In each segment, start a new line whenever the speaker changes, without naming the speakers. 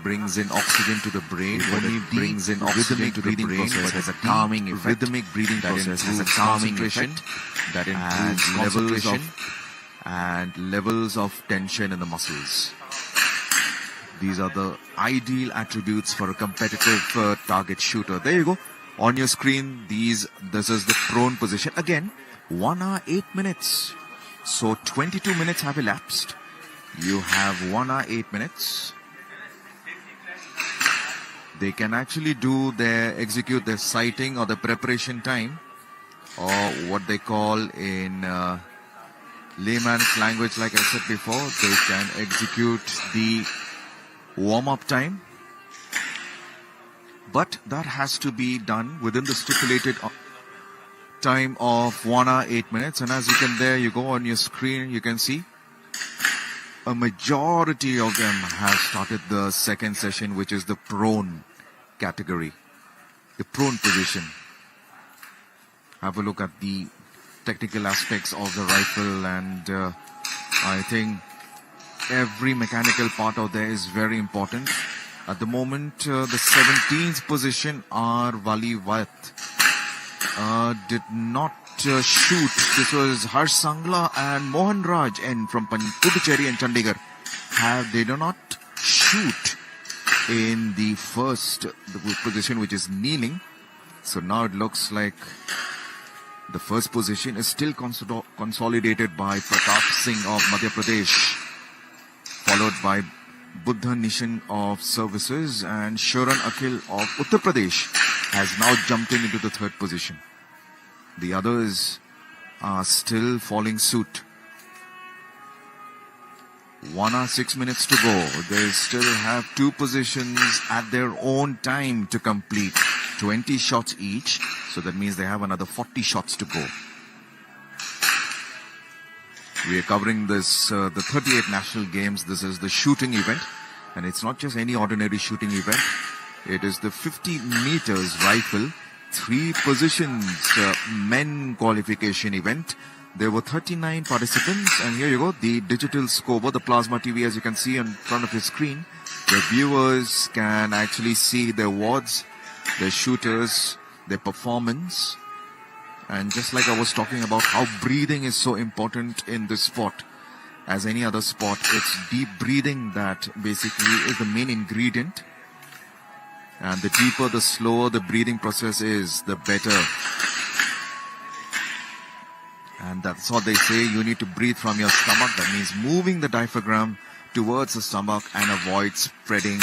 brings in oxygen to the brain, when it brings in oxygen to the brain,
process
but
has a
deep
calming effect.
rhythmic breathing
That
process has a
improves
calming
concentration,
effect,
that
and
improves
levels
concentration.
levels of tension in the muscles. These are the ideal attributes for a competitive target shooter. There you go. On your screen, this is the prone position. Again, 1 hour, 8 minutes. So 22 minutes have elapsed. You have 1 hour, 8 minutes. They can actually execute their sighting or the preparation time, or what they call in layman's language, like I said before, they can execute the warm-up time. But that has to be done within the stipulated time of 1 hour, 8 minutes. And as you go on your screen, you can see a majority of them have started the second session, which is the prone category, the prone position. Have a look at the technical aspects of the rifle, and I think every mechanical part of there is very important. At the moment, the 17th position, R. Wali Wat, did not shoot. This was Harsh Sangla and Mohan Raj from Puducherry and Chandigarh. They do not shoot in the first position, which is kneeling. So now it looks like the first position is still consolidated by Pratap Singh of Madhya Pradesh, followed by Buddha Nishan of Services, and Sharan Akhil of Uttar Pradesh has now jumped into the third position. The others are still following suit. 1 hour, 6 minutes to go. They still have two positions at their own time to complete. 20 shots each. So that means they have another 40 shots to go. We are covering this, the 38 National Games. This is the shooting event. And it's not just any ordinary shooting event. It is the 50 meters rifle, 3 positions men qualification event. There were 39 participants, and here you go, the digital scoreboard, the plasma TV, as you can see in front of your screen. The viewers can actually see their awards, their shooters, their performance. And just like I was talking about how breathing is so important in this sport, as any other sport, it's deep breathing that basically is the main ingredient. And the deeper, the slower the breathing process is, the better. And that's what they say, you need to breathe from your stomach. That means moving the diaphragm towards the stomach and avoid spreading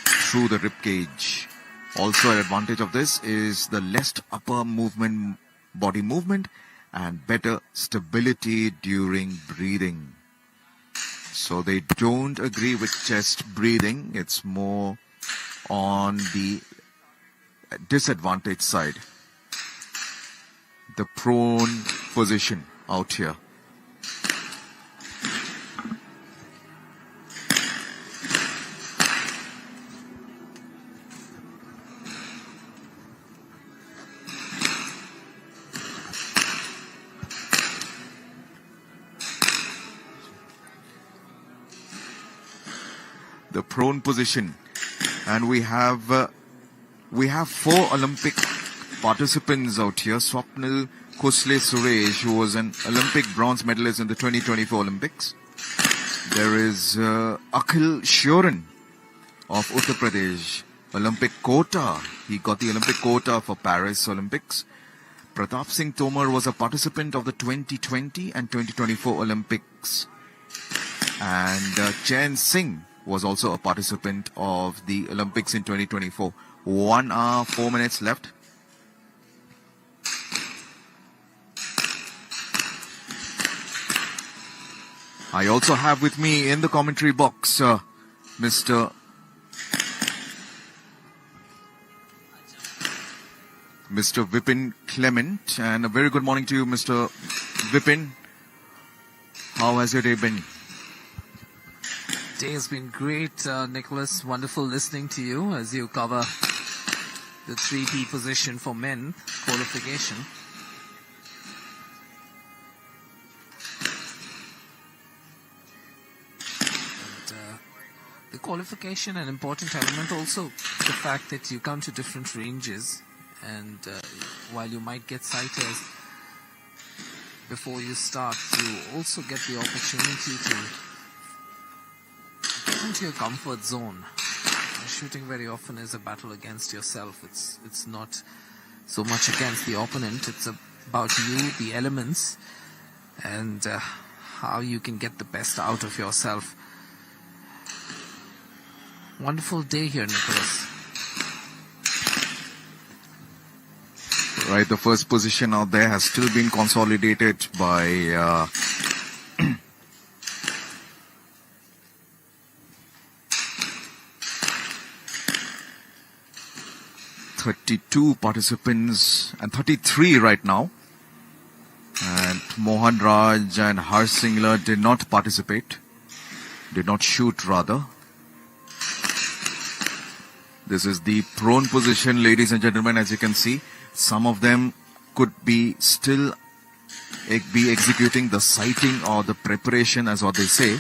through the rib cage. Also, an advantage of this is the less upper movement, body movement, and better stability during breathing. So they don't agree with chest breathing. It's more on the disadvantage side. The prone position out here. The prone position. And we have 4 Olympic participants out here. Swapnil Khosle Suresh, who was an Olympic bronze medalist in the 2024 Olympics. There is Akhil Shoran of Uttar Pradesh, Olympic quota. He got the Olympic quota for Paris Olympics. Pratap Singh Tomar was a participant of the 2020 and 2024 Olympics. And Chen Singh was also a participant of the Olympics in 2024. 1 hour, 4 minutes left. I also have with me in the commentary box Mr. Vipin Clement. And a very good morning to you, Mr. Vipin. How has your day been?
Day has been great, Nicholas. Wonderful listening to you as you cover the 3P position for men qualification. And, the qualification, an important element also the fact that you come to different ranges, and while you might get sighters before you start, you also get the opportunity to get into your comfort zone. Shooting very often is a battle against yourself. It's not so much against the opponent. It's about you, the elements, and how you can get the best out of yourself. Wonderful day here, Nicholas.
Right, the first position out there has still been consolidated by 32 participants and 33 right now. And Mohan Raj and Harsh Singla did not participate, did not shoot rather. This is the prone position, ladies and gentlemen. As you can see, some of them could be still be executing the sighting or the preparation, as what they say,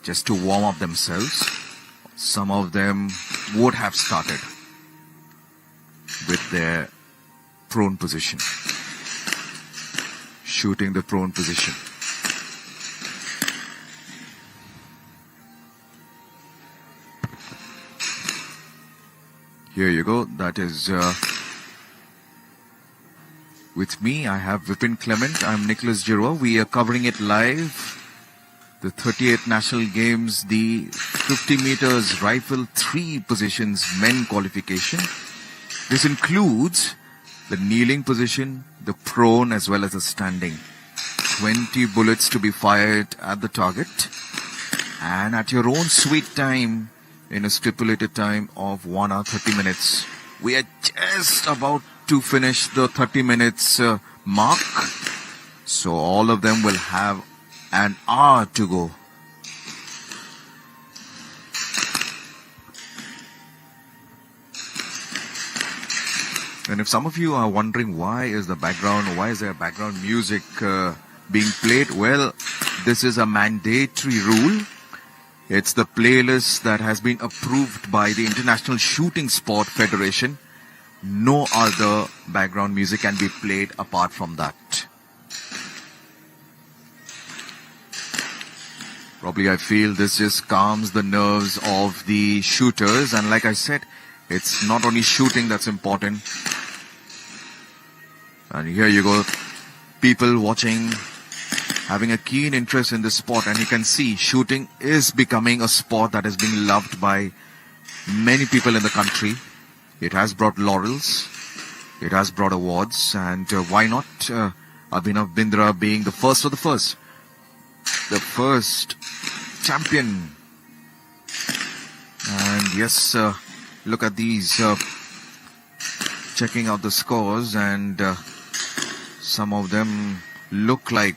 just to warm up themselves. Some of them would have started with their prone position, shooting the prone position. Here you go. That is with me. I have Vipin Clement. I'm Nicholas Jirwa. We are covering it live. The 38th National Games, the 50 meters rifle 3 positions men qualification. This includes the kneeling position, the prone as well as the standing. 20 bullets to be fired at the target, and at your own sweet time, in a stipulated time of 1 hour 30 minutes. We are just about to finish the 30 minutes mark. So all of them will have an hour to go. And if some of you are wondering why is there background music being played, well, this is a mandatory rule. It's the playlist that has been approved by the International Shooting Sport Federation. No other background music can be played apart from that. Probably I feel this just calms the nerves of the shooters. And like I said, it's not only shooting that's important. And here you go, people watching, having a keen interest in this sport. And you can see shooting is becoming a sport that is being loved by many people in the country. It has brought laurels. It has brought awards. And why not Abhinav Bindra being the first of the first. The first champion. And yes, look at these. Checking out the scores, and some of them look like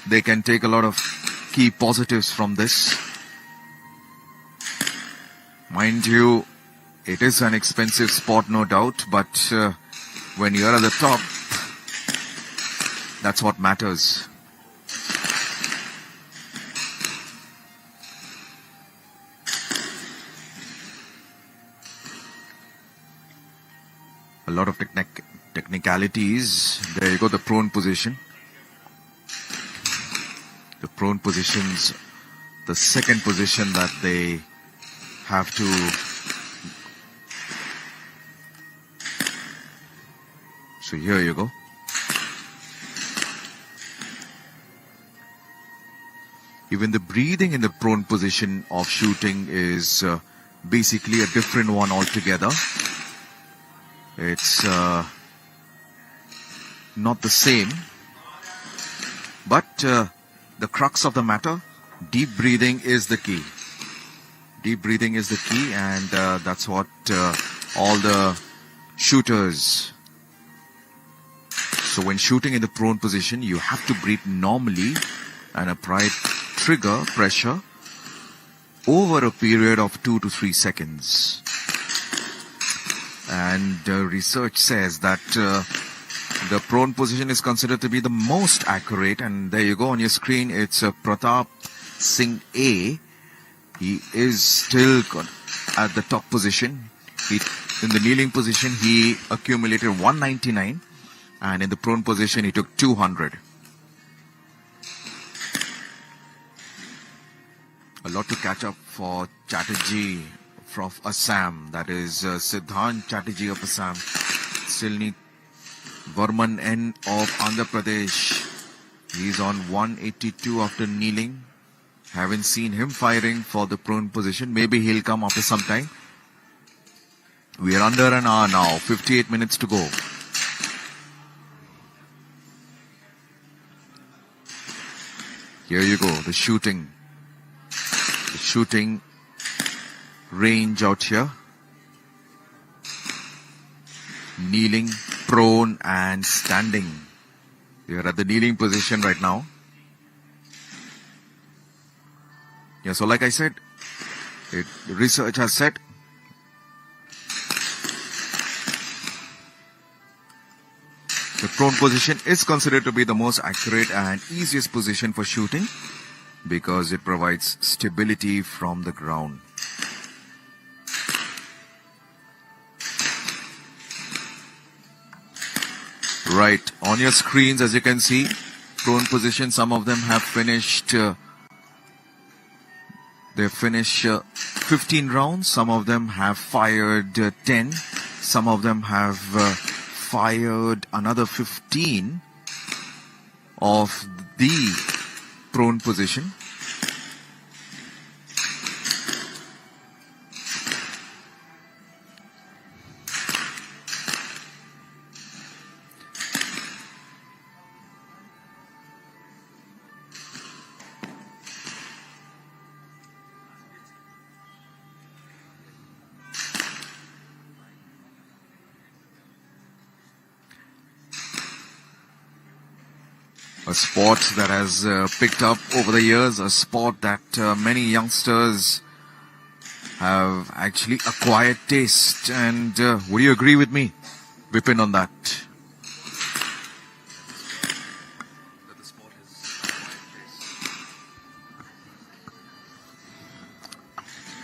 they can take a lot of key positives from this. Mind you, it is an expensive sport, no doubt, but when you're at the top, that's what matters. A lot of technicalities. There you go, the prone position. The prone position's the second position that they have to so here you go. Even the breathing in the prone position of shooting is basically a different one altogether. It's not the same, but the crux of the matter, deep breathing is the key. Deep breathing is the key, and that's what all the shooters. So when shooting in the prone position, you have to breathe normally and apply trigger pressure over a period of 2 to 3 seconds. And research says that the prone position is considered to be the most accurate. And there you go on your screen. It's Pratap Singh A. He is still at the top position. In the kneeling position, he accumulated 199. And in the prone position, he took 200. A lot to catch up for Chatterjee from Assam. That is Siddhant Chatterjee of Assam. Still need Varman N of Andhra Pradesh. He's on 182 after kneeling. Haven't seen him firing for the prone position. Maybe he'll come after some time. We are under an hour now. 58 minutes to go. Here you go. The shooting range out here. Kneeling, prone and standing. We are at the kneeling position right now. Yeah, so like I said, research has said the prone position is considered to be the most accurate and easiest position for shooting because it provides stability from the ground. Right, on your screens, as you can see, prone position, some of them have finished, they finished 15 rounds, some of them have fired 10, some of them have fired another 15 of the prone position. A sport that has picked up over the years, a sport that many youngsters have actually acquired taste. And would you agree with me, Vipin, on that?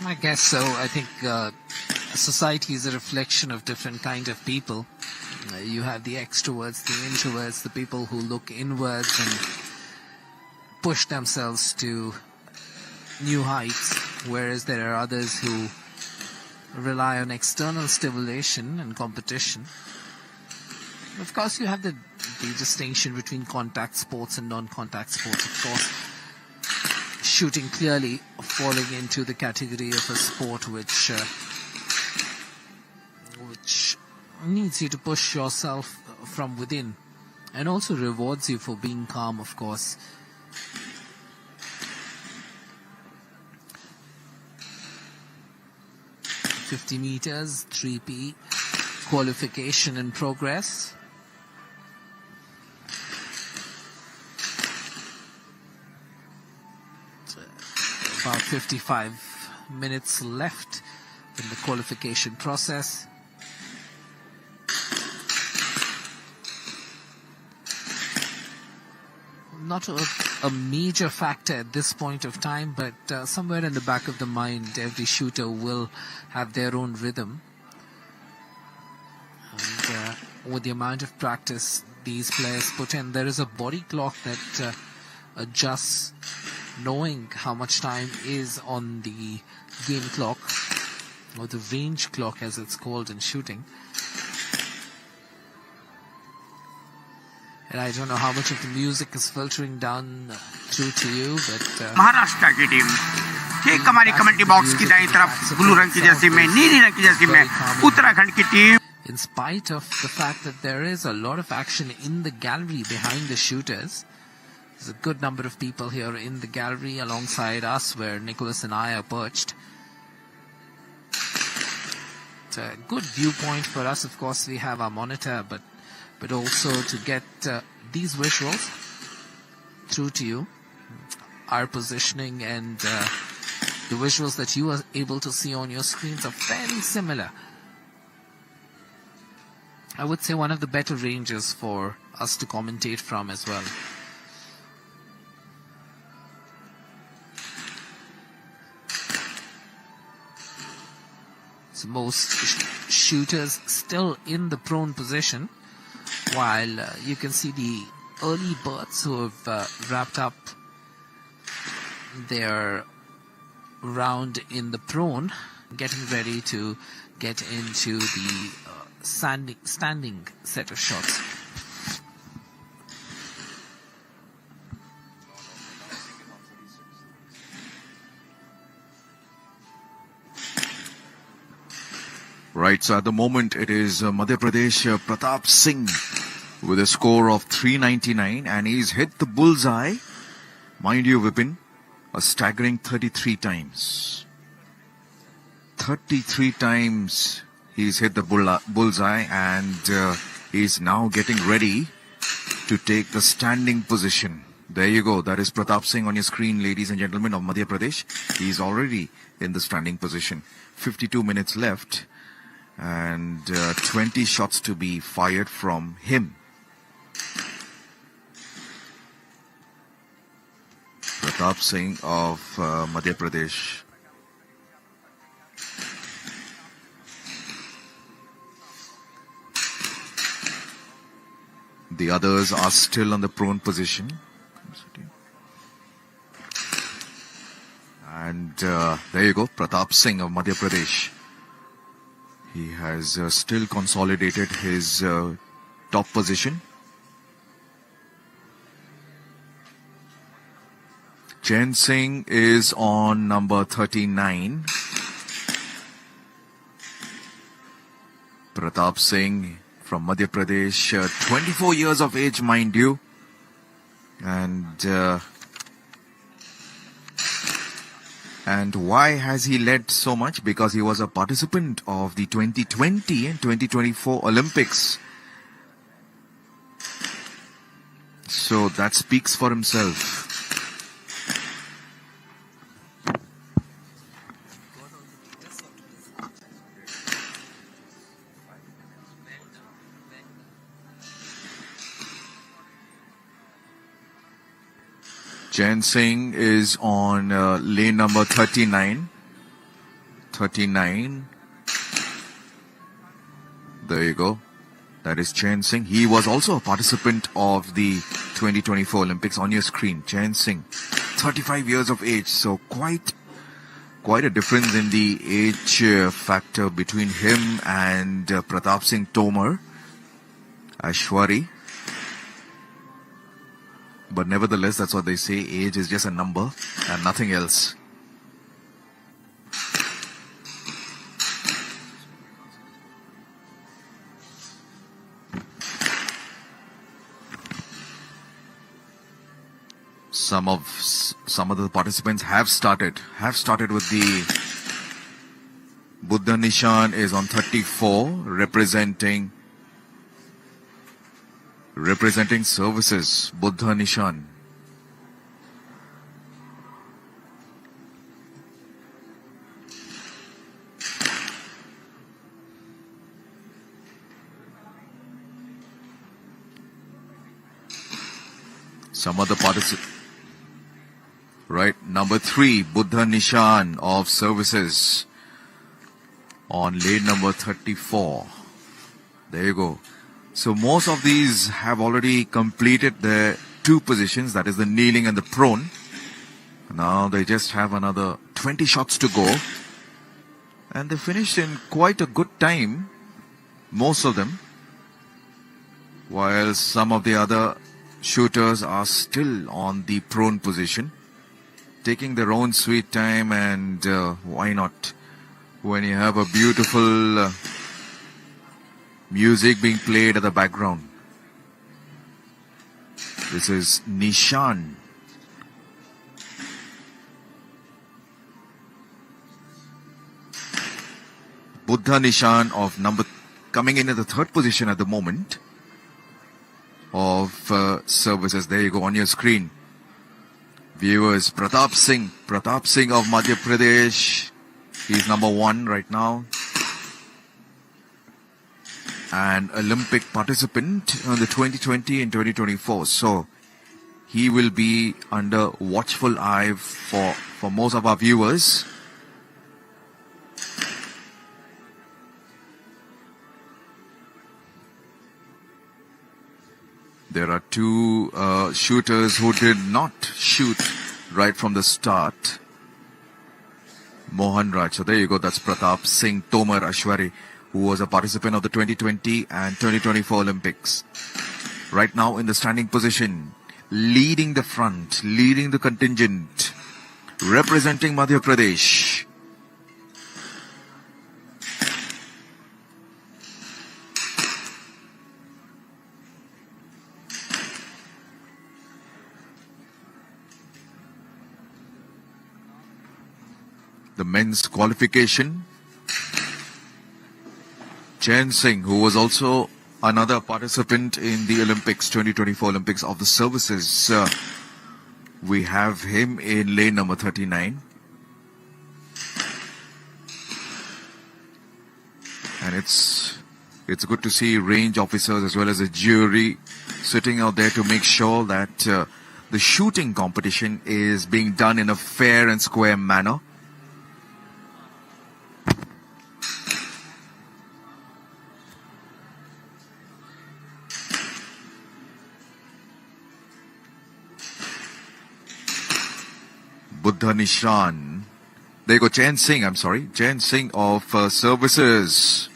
I guess so. I think society is a reflection of different kind of people. You have the extroverts, the introverts, the people who look inwards and push themselves to new heights, whereas there are others who rely on external stimulation and competition. Of course, you have the distinction between contact sports and non-contact sports. Of course, shooting clearly falling into the category of a sport which needs you to push yourself from within and also rewards you for being calm, of course. "50 meters, 3P, qualification in progress." About 55 minutes left in the qualification process. Not a major factor at this point of time, but somewhere in the back of the mind, every shooter will have their own rhythm. And with the amount of practice these players put in, there is a body clock that adjusts, knowing how much time is on the game clock, or the range clock as it's called in shooting. And I don't know how much of the music is filtering down through to you, but
Maharashtra की team ठीक हमारी commentary box की दाईं तरफ blue रंग की Jersey में, नीली रंग की जर्सी में उत्तराखंड की team.
In spite of the fact that there is a lot of action in the gallery behind the shooters, there's a good number of people here in the gallery alongside us where Nicholas and I are perched. It's a good viewpoint for us. Of course, we have our monitor, but also to get these visuals through to you. Our positioning and the visuals that you are able to see on your screens are fairly similar. I would say one of the better ranges for us to commentate from as well. So most shooters still in the prone position, while you can see the early birds who have wrapped up their round in the prone, getting ready to get into the standing set of shots.
Right, so at the moment it is Madhya Pradesh Pratap Singh with a score of 399, and he's hit the bullseye, mind you, Vipin, a staggering 33 times. 33 times he's hit the bullseye, and he's now getting ready to take the standing position. There you go. That is Pratap Singh on your screen, ladies and gentlemen, of Madhya Pradesh. He's already in the standing position. 52 minutes left, and 20 shots to be fired from him. Pratap Singh of Madhya Pradesh. The others are still on the prone position. And there you go, Pratap Singh of Madhya Pradesh. He has still consolidated his top position. Chen Singh is on number 39. Pratap Singh from Madhya Pradesh, 24 years of age, mind you. And why has he led so much? Because he was a participant of the 2020 and 2024 Olympics. So that speaks for himself. Chen Singh is on lane number 39. 39. There you go. That is Chen Singh. He was also a participant of the 2024 Olympics on your screen. Chen Singh, 35 years of age. So quite a difference in the age factor between him and Pratap Singh Tomar, Ashwari. But nevertheless, that's what they say. Age is just a number and nothing else. Some of the participants have started with the Buddha Nishan is on 34, representing services, Buddha Nishan. Some other participants. Right, number 3, Buddha Nishan of services on lane number 34. There you go. So most of these have already completed their 2 positions, that is the kneeling and the prone. Now they just have another 20 shots to go. And they finished in quite a good time, most of them. While some of the other shooters are still on the prone position, taking their own sweet time, and why not? When you have a beautiful music being played at the background. This is Nishan. Buddha Nishan of coming in at the 3rd position at the moment of services. There you go on your screen. Viewers, Pratap Singh of Madhya Pradesh. He's number 1 right now. An Olympic participant on the 2020 and 2024. So he will be under watchful eye for most of our viewers. There are two shooters who did not shoot right from the start. Mohan Raj. So there you go. That's Pratap Singh Tomar Ashwari, who was a participant of the 2020 and 2024 Olympics. Right now in the standing position, leading the front, leading the contingent, representing Madhya Pradesh. The men's qualification, Chain Singh, who was also another participant in the Olympics, 2024 Olympics of the services. We have him in lane number 39. And it's good to see range officers as well as a jury sitting out there to make sure that the shooting competition is being done in a fair and square manner. Buddha Nishan. There you go, Chain Singh, I'm sorry. Chain Singh of services.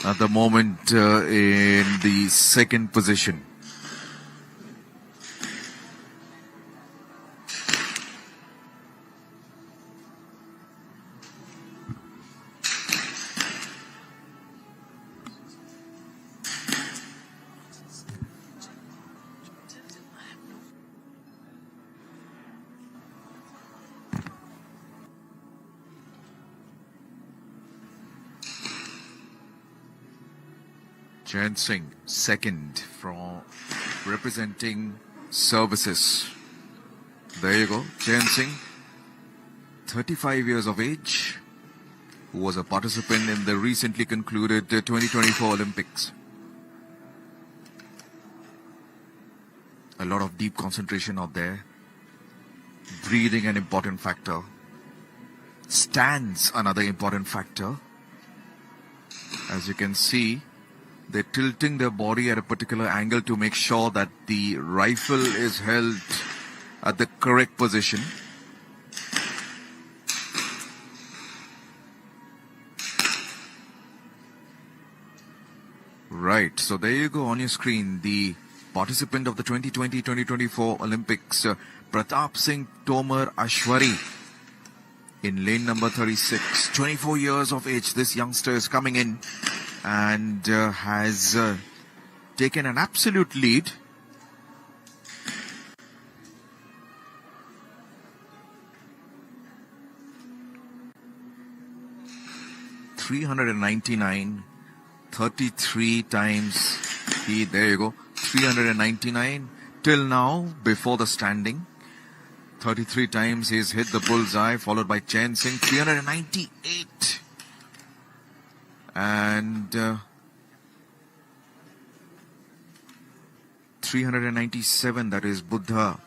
At the moment in the second position. Chain Singh, second from representing services. There you go. Chain Singh, 35 years of age, who was a participant in the recently concluded 2024 Olympics. A lot of deep concentration out there. Breathing, an important factor. Stance, another important factor. As you can see, they're tilting their body at a particular angle to make sure that the rifle is held at the correct position. Right, so there you go on your screen, the participant of the 2020-2024 Olympics, Pratap Singh Tomar Ashwari, in lane number 36. 24 years of age, this youngster is coming in and has taken an absolute lead. .399, 33 times. There you go. 399 till now before the standing. 33 times he's hit the bullseye, followed by Chain Singh, 398. And 397, that is Buddha.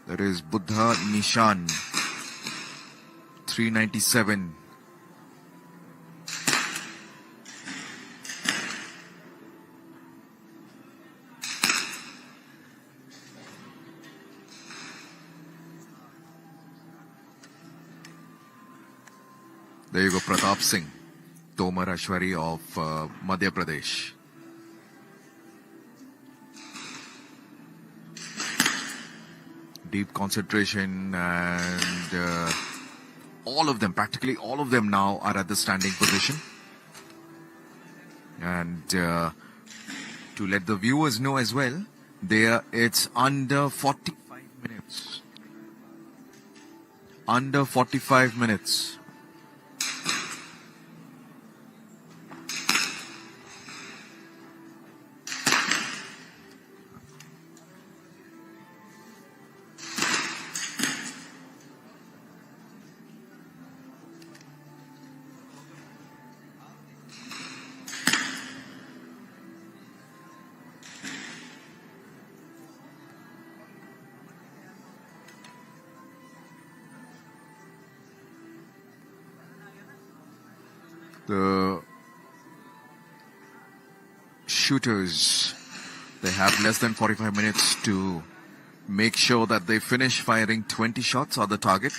That is Buddha Nishan. 397. There you go, Pratap Singh Tomar Ashwari of Madhya Pradesh. Deep concentration, and all of them, practically all of them now are at the standing position. And to let the viewers know as well, it's under 45 minutes. Under 45 minutes. The shooters, they have less than 45 minutes to make sure that they finish firing 20 shots on the target.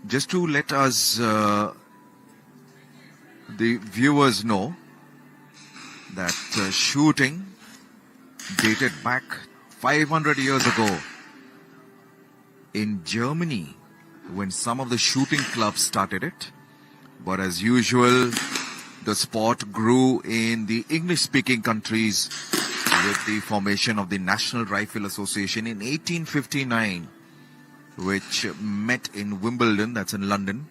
Just to let us, the viewers know that shooting dated back 500 years ago in Germany, when some of the shooting clubs started it. But as usual, the sport grew in the English-speaking countries with the formation of the National Rifle Association in 1859, which met in Wimbledon, that's in London,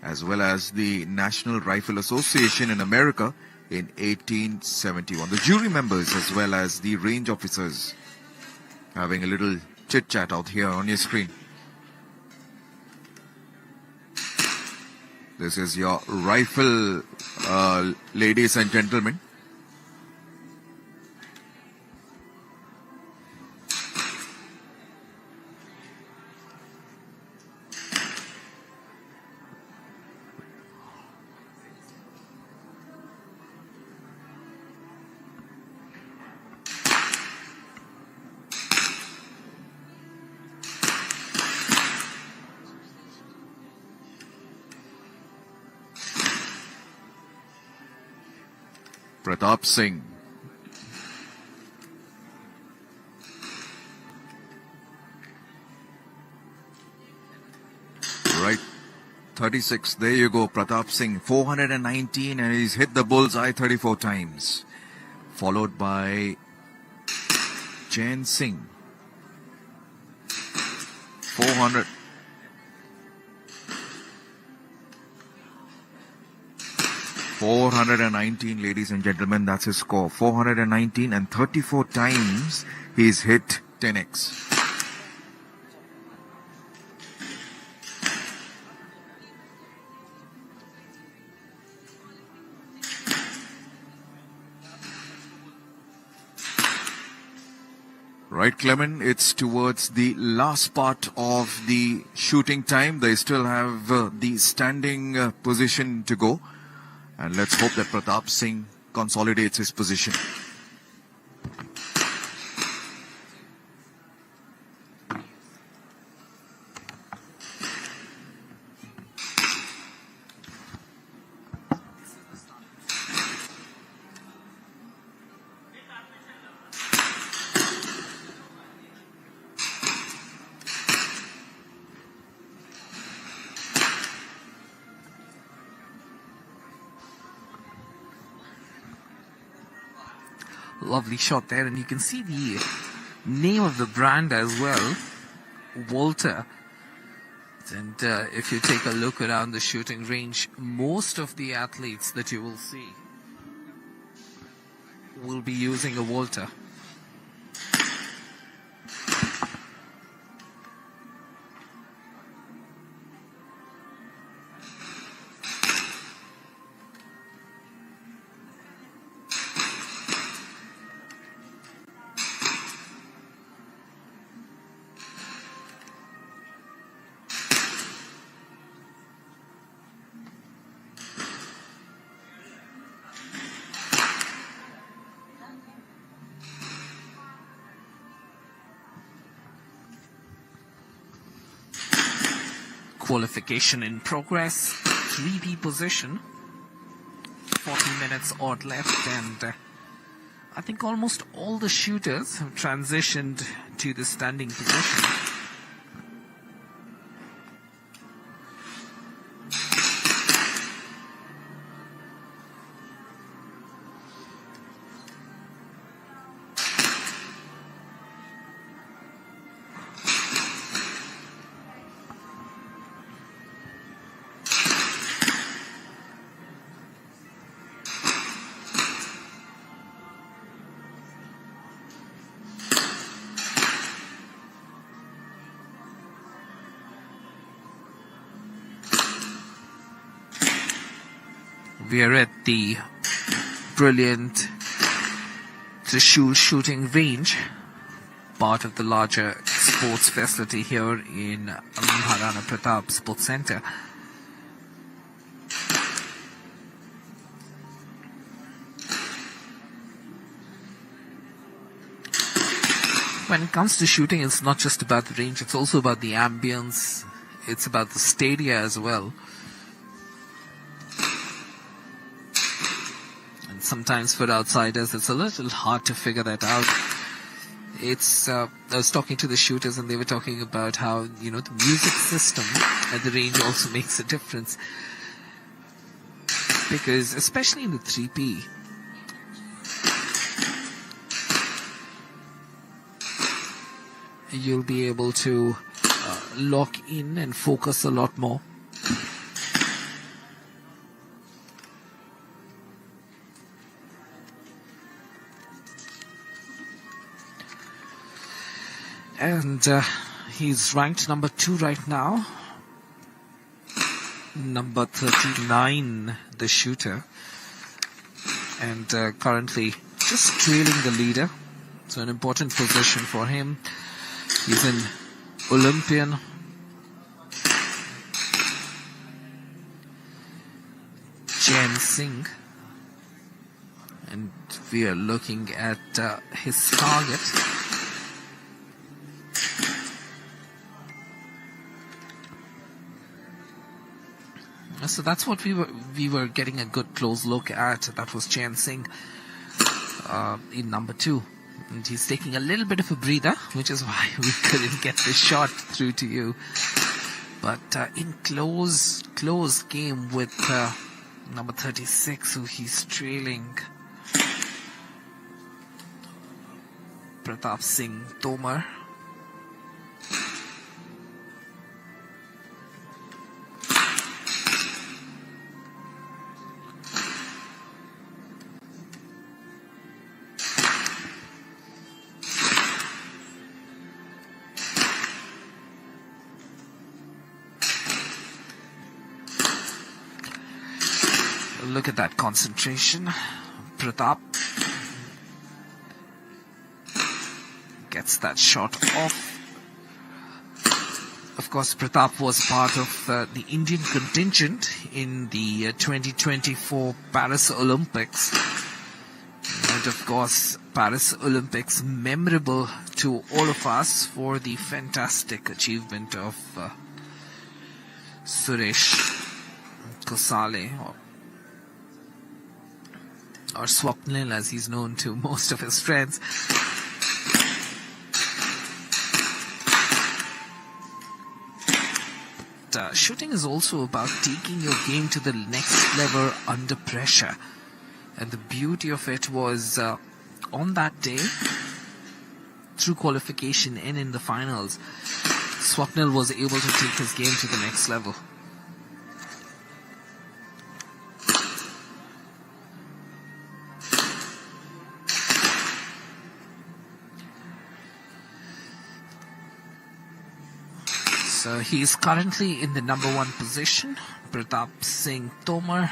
as well as the National Rifle Association in America in 1871. The jury members as well as the range officers having a little chit-chat out here on your screen. This is your rifle, ladies and gentlemen. Pratap Singh. Right, 36. There you go, Pratap Singh. 419, and he's hit the bullseye 34 times. Followed by Jain Singh. 400. 419, ladies and gentlemen, that's his score. 419, and 34 times he's hit 10x. Right, Clement, it's towards the last part of the shooting time. They still have the standing position to go. And let's hope that Pratap Singh consolidates his position.
Lovely shot there, and you can see the name of the brand as well, Walter. And if you take a look around the shooting range, most of the athletes that you will see will be using a Walter. Qualification in progress, 3D position, 40 minutes odd left, and I think almost all the shooters have transitioned to the standing position. We are at the brilliant Trishul shooting range, part of the larger sports facility here in Maharana Pratap Sports Center. When it comes to shooting, it's not just about the range, it's also about the ambience, it's about the stadia as well. And sometimes for outsiders, it's a little hard to figure that out. I was talking to the shooters and they were talking about how, the music system at the range also makes a difference. Because, especially in the 3P, you'll be able to lock in and focus a lot more. And he's ranked number 2 right now. Number 39, the shooter. And currently just trailing the leader. So an important position for him. He's an Olympian. Chen Singh. And we are looking at his target. So that's what we were getting a good close look at. That was Chen Singh in number 2. And he's taking a little bit of a breather, which is why we couldn't get the shot through to you. But in close game with number 36, who he's trailing, Pratap Singh Tomar. Look at that concentration. Pratap gets that shot off. Of course, Pratap was part of the Indian contingent in the 2024 Paris Olympics. And of course, Paris Olympics memorable to all of us for the fantastic achievement of Suresh Kosale, or Swapnil as he's known to most of his friends. But, shooting is also about taking your game to the next level under pressure. And the beauty of it was on that day, through qualification and in the finals, Swapnil was able to take his game to the next level. So he's currently in the number 1 position, Pratap Singh Tomar.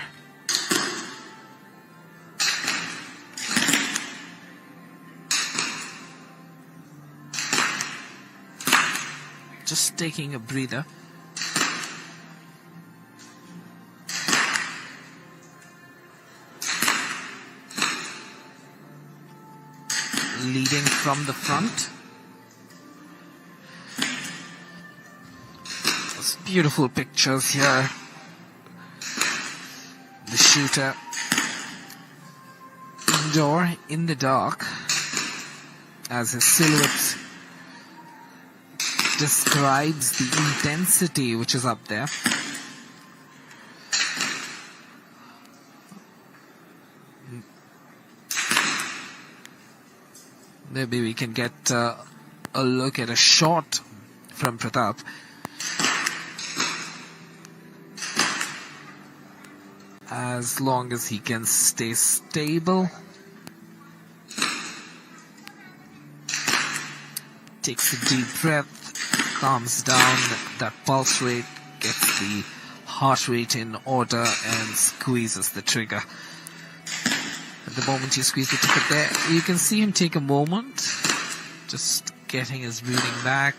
Just taking a breather. Leading from the front. Beautiful pictures here. The shooter indoor in the dark as his silhouette describes the intensity which is up there. Maybe we can get a look at a shot from Pratap. As long as he can stay stable. Takes a deep breath, calms down that pulse rate, gets the heart rate in order and squeezes the trigger. At the moment you squeeze the trigger there, you can see him take a moment, just getting his breathing back.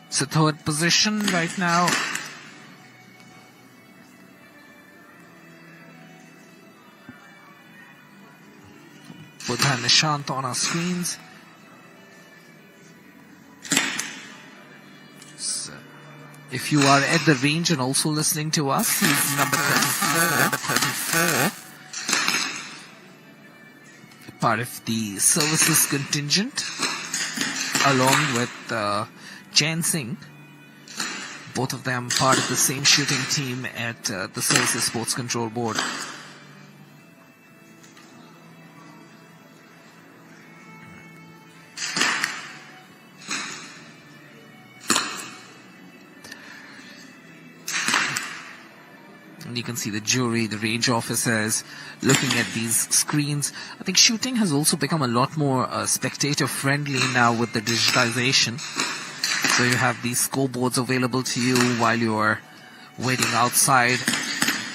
It's a third position right now. Buddha and Nishant on our screens. So, if you are at the range and also listening to us, he's number 34. Part of the services contingent, along with Chen Singh. Both of them part of the same shooting team at the Services Sports Control Board. And you can see the jury, the range officers looking at these screens. I think shooting has also become a lot more spectator friendly now with the digitization. So you have these scoreboards available to you while you're waiting outside.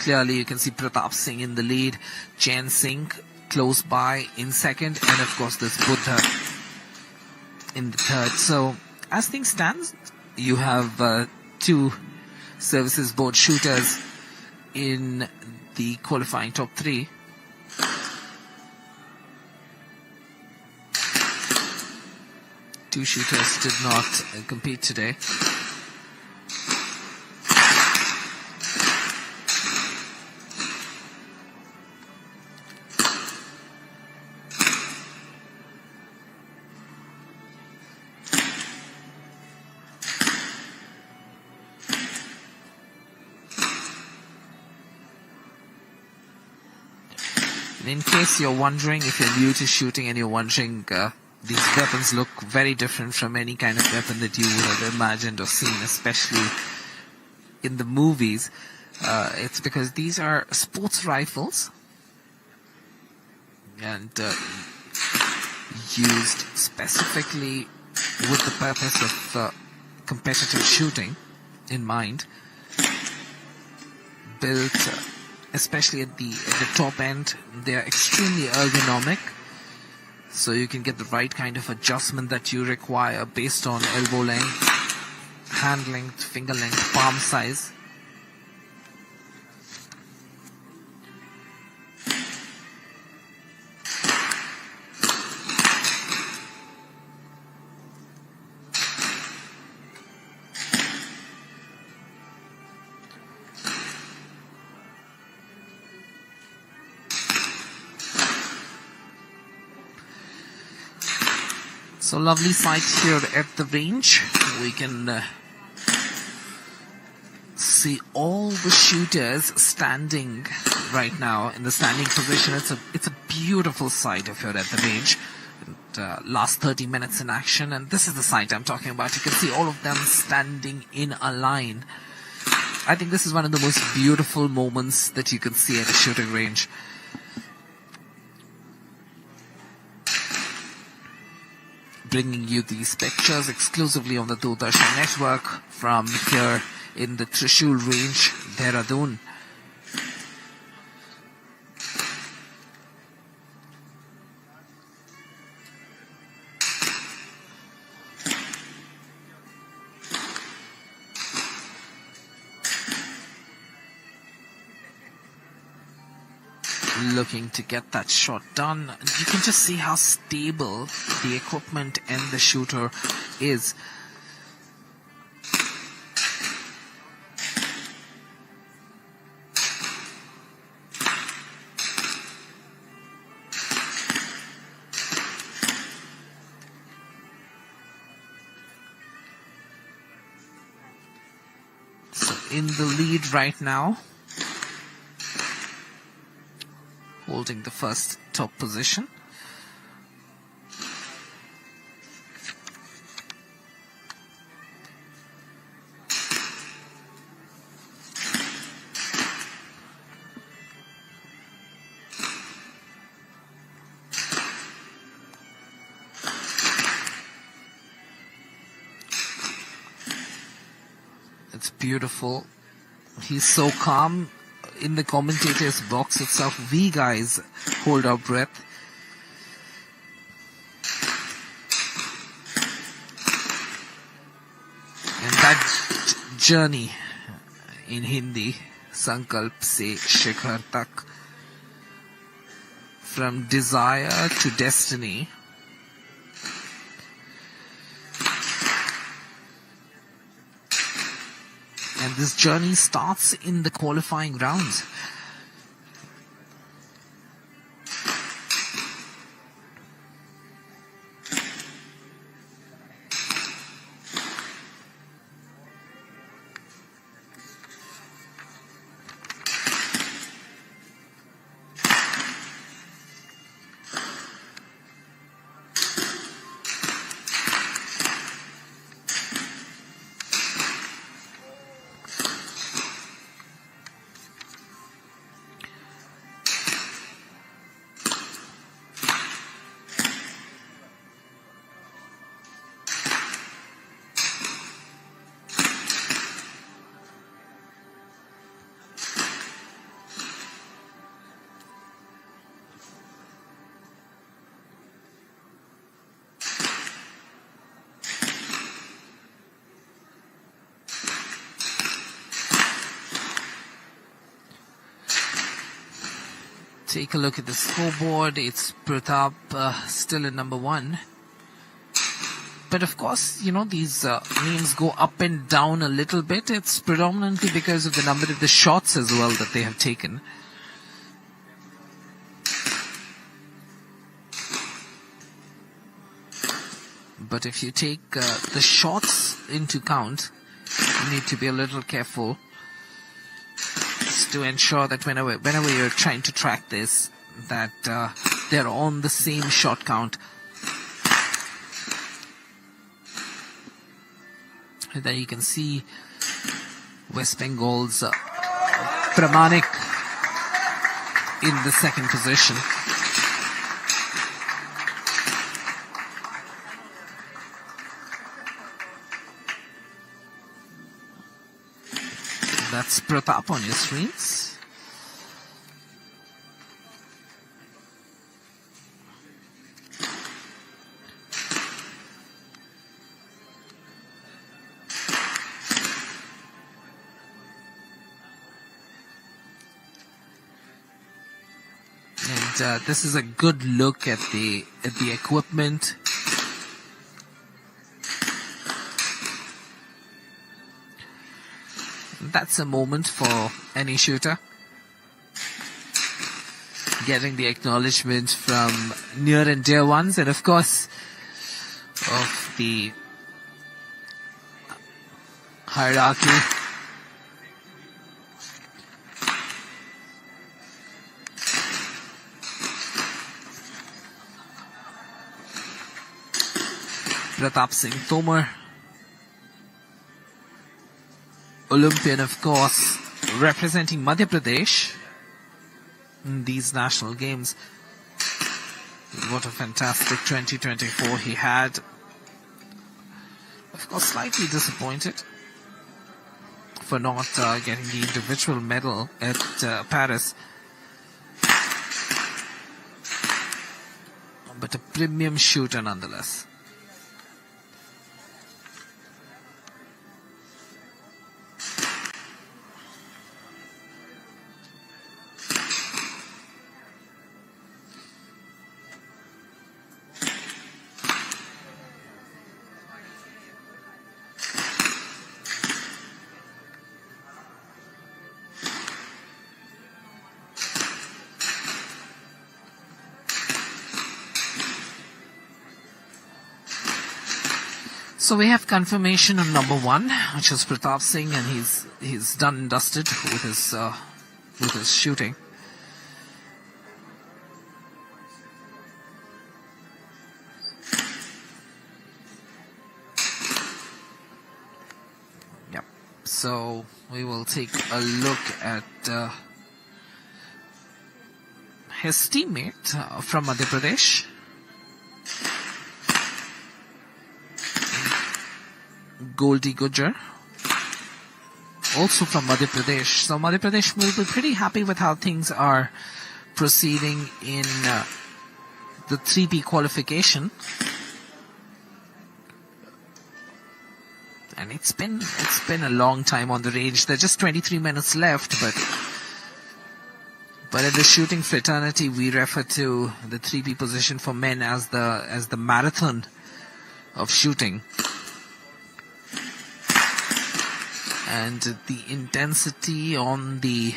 Clearly you can see Pratap Singh in the lead, Chen Singh close by in second, and of course this Buddha in the third. So as things stand, you have two services board shooters in the qualifying top three. Two shooters did not compete today. In case you're wondering, if you're new to shooting and you're wondering, these weapons look very different from any kind of weapon that you would have imagined or seen, especially in the movies. It's because these are sports rifles and used specifically with the purpose of competitive shooting in mind. Built especially at the top end, they are extremely ergonomic, so you can get the right kind of adjustment that you require based on elbow length, hand length, finger length, palm size. So lovely sight here at the range. We can see all the shooters standing right now in the standing position. It's a beautiful sight if you're at the range. And, last 30 minutes in action, and this is the sight I'm talking about. You can see all of them standing in a line. I think this is one of the most beautiful moments that you can see at a shooting range. Bringing you these pictures exclusively on the Doordarshan network from here in the Trishul range, Dehradun. Looking to get that shot done. You can just see how stable the equipment and the shooter is. So in the lead right now, holding the first top position. It's beautiful. He's so calm. in the commentators box itself, we guys hold our breath. And that journey in Hindi, Sankalp se Shikhar tak, from desire to destiny, and this journey starts in the qualifying rounds. Take a look at the scoreboard. It's Pratap still in number 1. But of course, you know, these names go up and down a little bit. It's predominantly because of the number of the shots as well that they have taken. But if you take the shots into count, you need to be a little careful to ensure that whenever you're trying to track this, that they're on the same shot count. And then you can see West Bengal's Pramanik in the second position. That's Pratap on your screens. And this is a good look at the equipment. That's a moment for any shooter. Getting the acknowledgement from near and dear ones, and of course of the hierarchy. Pratap Singh Tomar, Olympian, of course, representing Madhya Pradesh in these national games. What a fantastic 2024 he had. Of course, slightly disappointed for not getting the individual medal at Paris. But a premium shooter nonetheless. So we have confirmation on number 1, which is Pratap Singh, and he's done and dusted with his shooting. Yep. So we will take a look at his teammate from Madhya Pradesh, Goldie Gujjar, also from Madhya Pradesh. So Madhya Pradesh will be pretty happy with how things are proceeding in the 3P qualification. And it's been a long time on the range. There's just 23 minutes left, but in the shooting fraternity, we refer to the 3P position for men as the marathon of shooting. And the intensity on the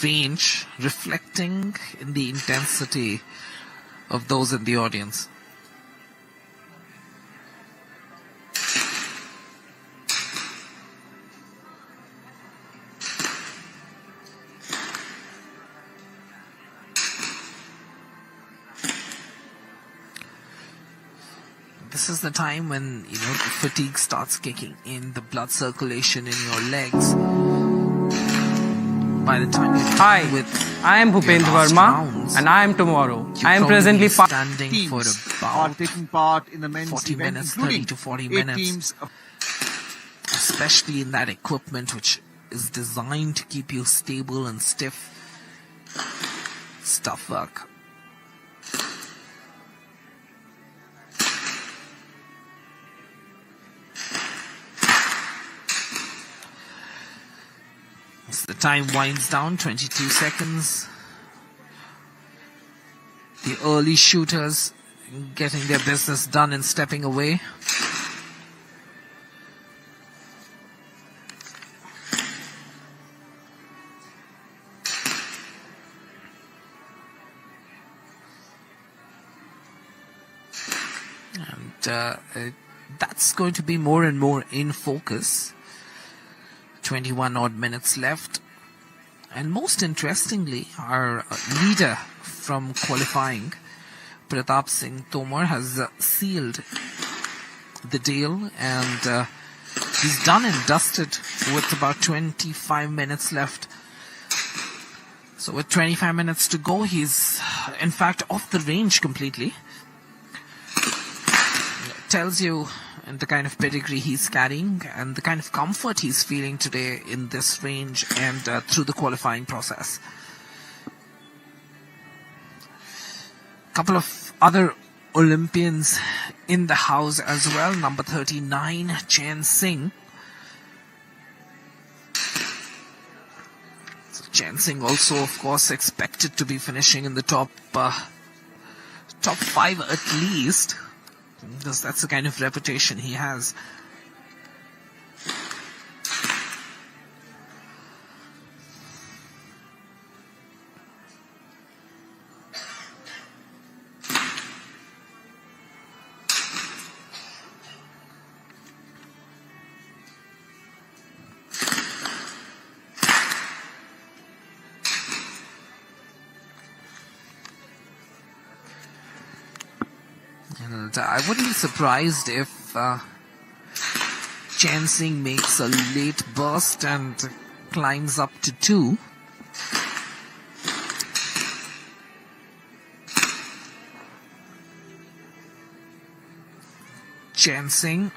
range reflecting in the intensity of those in the audience. This is the time when, the fatigue starts kicking in, the blood circulation in your legs. By the time you're
Hi,
with
I am Bhupendra Verma and I am tomorrow. I am presently
standing for
Teams
about
are taking part in the men's
40
event,
minutes,
including
30 to 40
8
minutes.
teams of
Especially in that equipment which is designed to keep you stable and stiff. It's tough work. As the time winds down, 22 seconds. The early shooters getting their business done and stepping away. And that's going to be more and more in focus. 21 odd minutes left. And most interestingly, our leader from qualifying, Pratap Singh Tomar, has sealed the deal, and he's done and dusted with about 25 minutes left. So with 25 minutes to go, he's in fact off the range completely. Tells you the kind of pedigree he's carrying and the kind of comfort he's feeling today in this range and through the qualifying process. A couple of other Olympians in the house as well. Number 39, Chen Singh. So Chen Singh also, of course, expected to be finishing in the top 5 at least. Because that's the kind of reputation he has. And I wouldn't be surprised if Chen Singh makes a late burst and climbs up to 2. Chen Singh.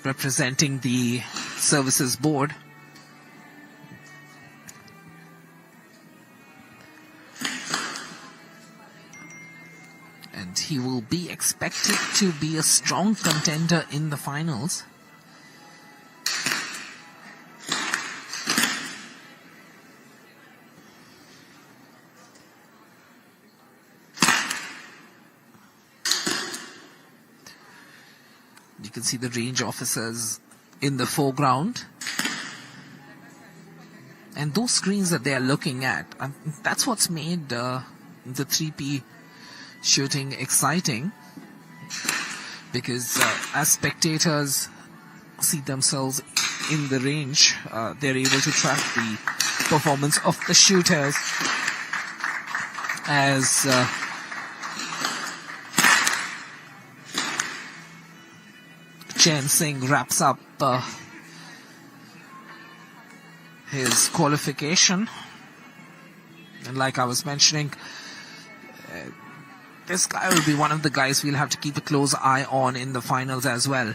Representing the Services Board. And he will be expected to be a strong contender in the finals. You can see the range officers in the foreground. And those screens that they are looking at, that's what's made the 3P shooting exciting. Because as spectators see themselves in the range, they're able to track the performance of the shooters as Chen Singh wraps up his qualification. And like I was mentioning, this guy will be one of the guys we'll have to keep a close eye on in the finals as well.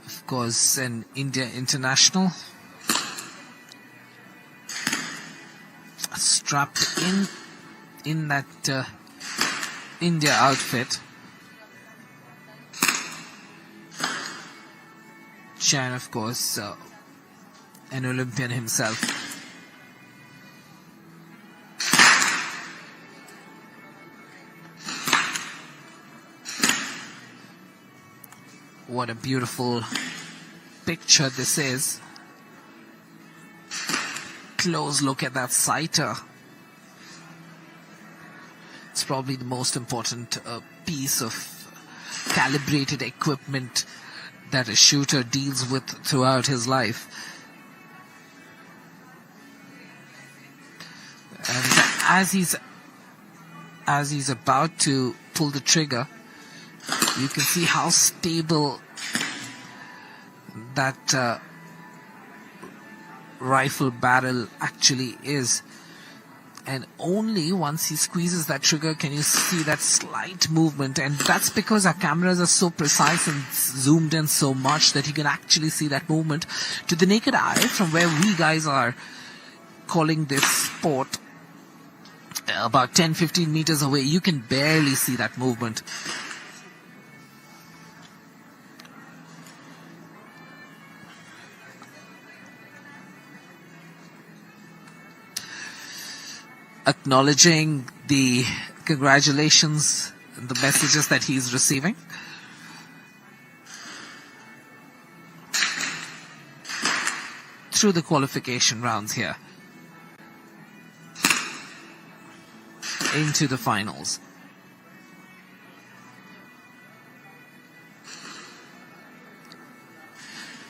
Of course, an India international, strapped in that India outfit. Chan, of course, an Olympian himself. What a beautiful picture this is. Close look at that sighter. It's probably the most important piece of calibrated equipment that a shooter deals with throughout his life. And as he's about to pull the trigger, you can see how stable that rifle barrel actually is. And only once he squeezes that trigger can you see that slight movement, and that's because our cameras are so precise and zoomed in so much that you can actually see that movement. To the naked eye, from where we guys are calling this sport, about 10-15 meters away, you can barely see that movement. Acknowledging the congratulations and the messages that he's receiving. Through the qualification rounds here. Into the finals.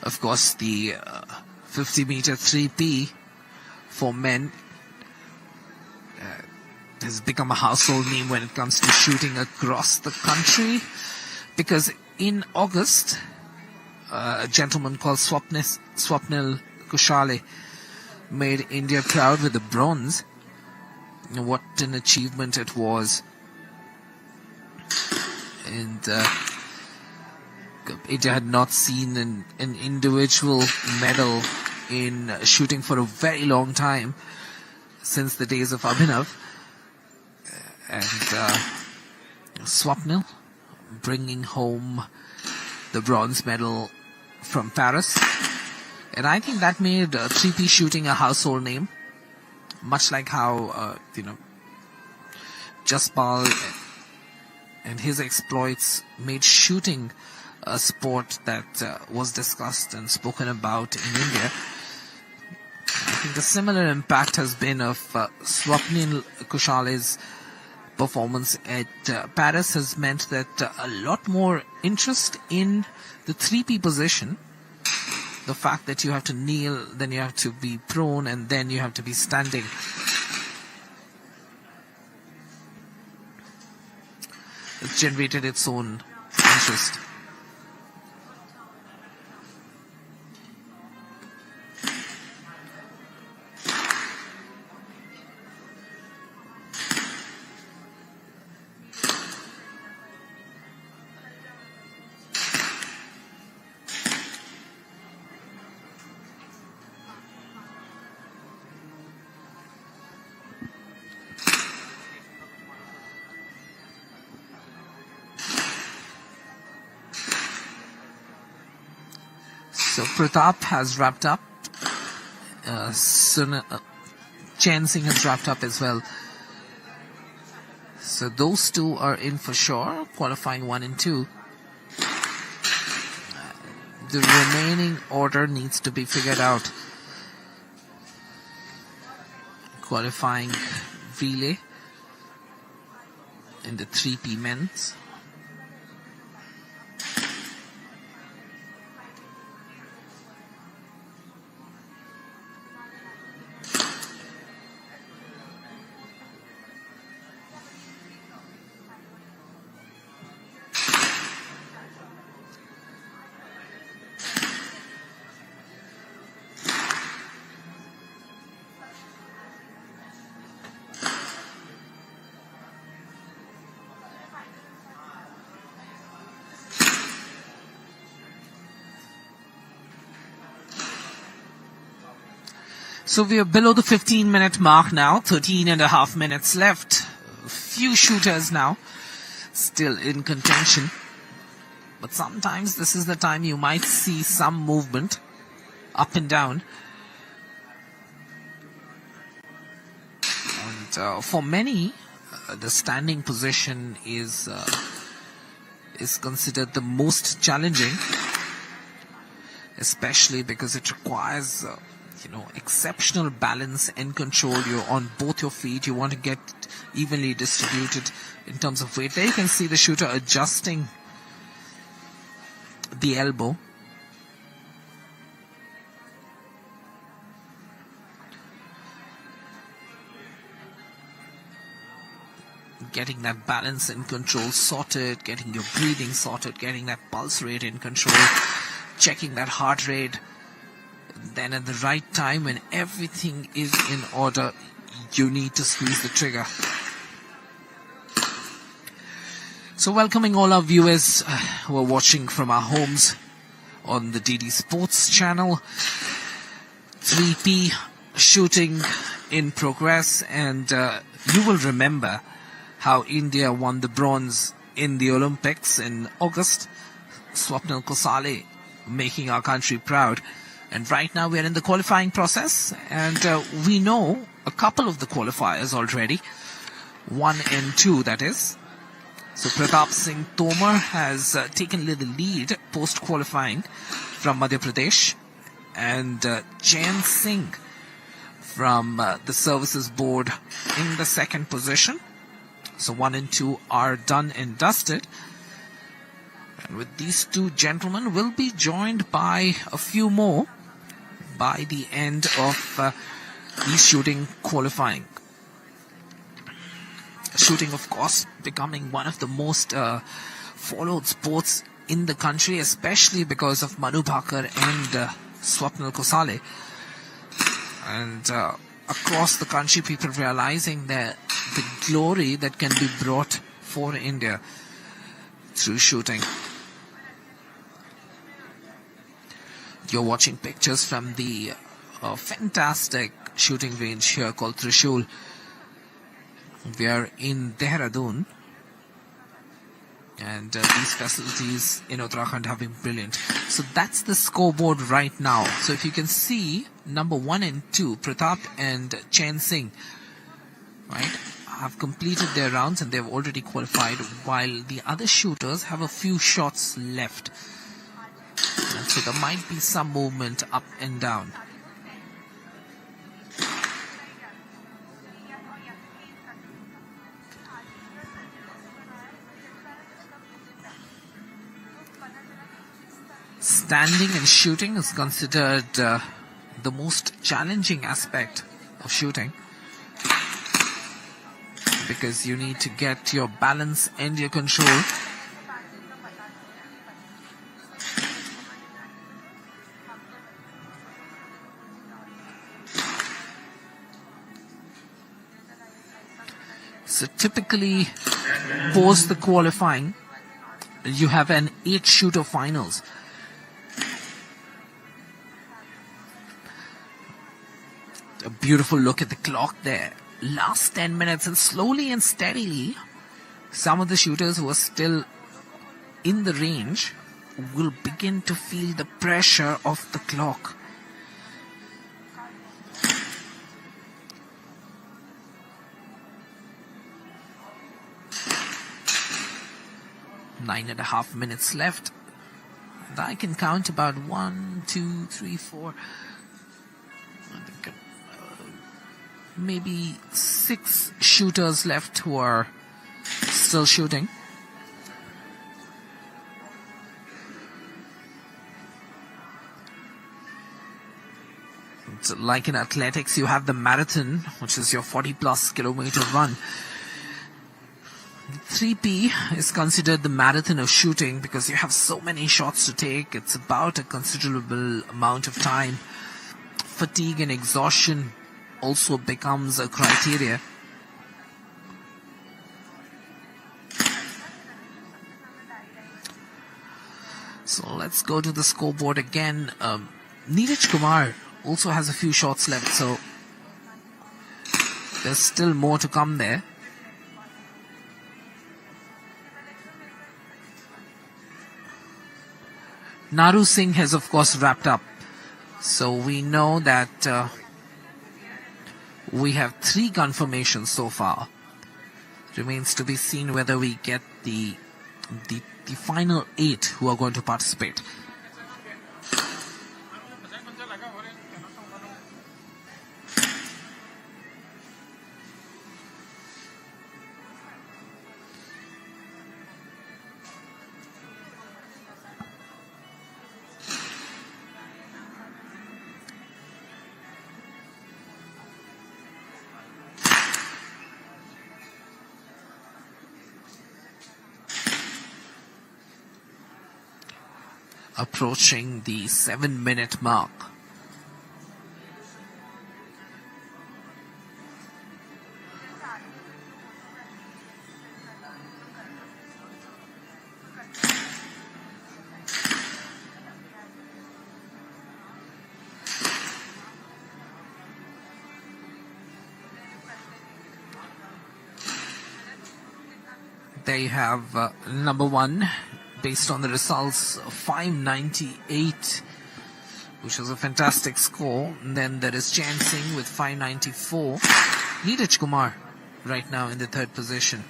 Of course, the 50-meter 3P for men has become a household name when it comes to shooting across the country, because in August, a gentleman called Swapnil Kushale made India proud with the bronze. What an achievement it was. And India had not seen an individual medal in shooting for a very long time, since the days of Abhinav. And Swapnil bringing home the bronze medal from Paris. And I think that made 3P shooting a household name, much like how Jaspal and his exploits made shooting a sport that was discussed and spoken about in India. I think the similar impact has been of Swapnil Kushale's performance at Paris has meant that a lot more interest in the 3P position. The fact that you have to kneel, then you have to be prone, and then you have to be standing. It's generated its own interest. So Pratap has wrapped up. Chen Singh has wrapped up as well. So those two are in for sure, qualifying 1 and 2. The remaining order needs to be figured out. Qualifying relay in the 3P men's. So we are below the 15-minute mark now, 13 and a half minutes left. A few shooters now still in contention. But sometimes this is the time you might see some movement up and down. And for many, the standing position is considered the most challenging, especially because it requires exceptional balance and control. You're on both your feet. You want to get evenly distributed in terms of weight. There you can see the shooter adjusting the elbow. Getting that balance and control sorted, getting your breathing sorted, getting that pulse rate in control, checking that heart rate. Then at the right time, when everything is in order, you need to squeeze the trigger. So welcoming all our viewers who are watching from our homes on the DD Sports channel. 3P shooting in progress, and you will remember how India won the bronze in the Olympics in August. Swapnil Kosale making our country proud. And right now we are in the qualifying process, and we know a couple of the qualifiers already. 1 and 2, that is. So Pratap Singh Tomar has taken the lead post-qualifying from Madhya Pradesh. And Jain Singh from the Services Board in the second position. So 1 and 2 are done and dusted. And with these two gentlemen, we'll be joined by a few more by the end of these shooting qualifying. Shooting, of course, becoming one of the most followed sports in the country, especially because of Manu Bhaker and Swapnil Kosale. And across the country, people realizing that the glory that can be brought for India through shooting. You're watching pictures from the fantastic shooting range here called Trishul. We are in Dehradun, and these facilities in Uttarakhand have been brilliant. So that's the scoreboard right now. So if you can see, number 1 and 2, Pratap and Jain Singh, right, have completed their rounds and they've already qualified, while the other shooters have a few shots left. And so there might be some movement up and down. Standing and shooting is considered the most challenging aspect of shooting, because you need to get your balance and your control. So typically, post the qualifying, you have an 8-shooter finals. A beautiful look at the clock there. Last 10 minutes, and slowly and steadily, some of the shooters who are still in the range will begin to feel the pressure of the clock. Nine and a half minutes left. And I can count about 1, 2, 3, 4. I think maybe 6 shooters left who are still shooting. It's like in athletics, you have the marathon, which is your 40+ kilometer run. 3P is considered the marathon of shooting because you have so many shots to take. It's about a considerable amount of time. Fatigue and exhaustion also becomes a criteria. So let's go to the scoreboard again. Neeraj Kumar also has a few shots left, so there's still more to come there. Naru Singh has of course wrapped up, so we know that we have 3 confirmations so far. Remains to be seen whether we get the final 8 who are going to participate. Approaching the 7-minute mark. There you have number 1. Based on the results, 598, which was a fantastic score. And then there is Chan Singh with 594. Neeraj Kumar right now in the 3rd position.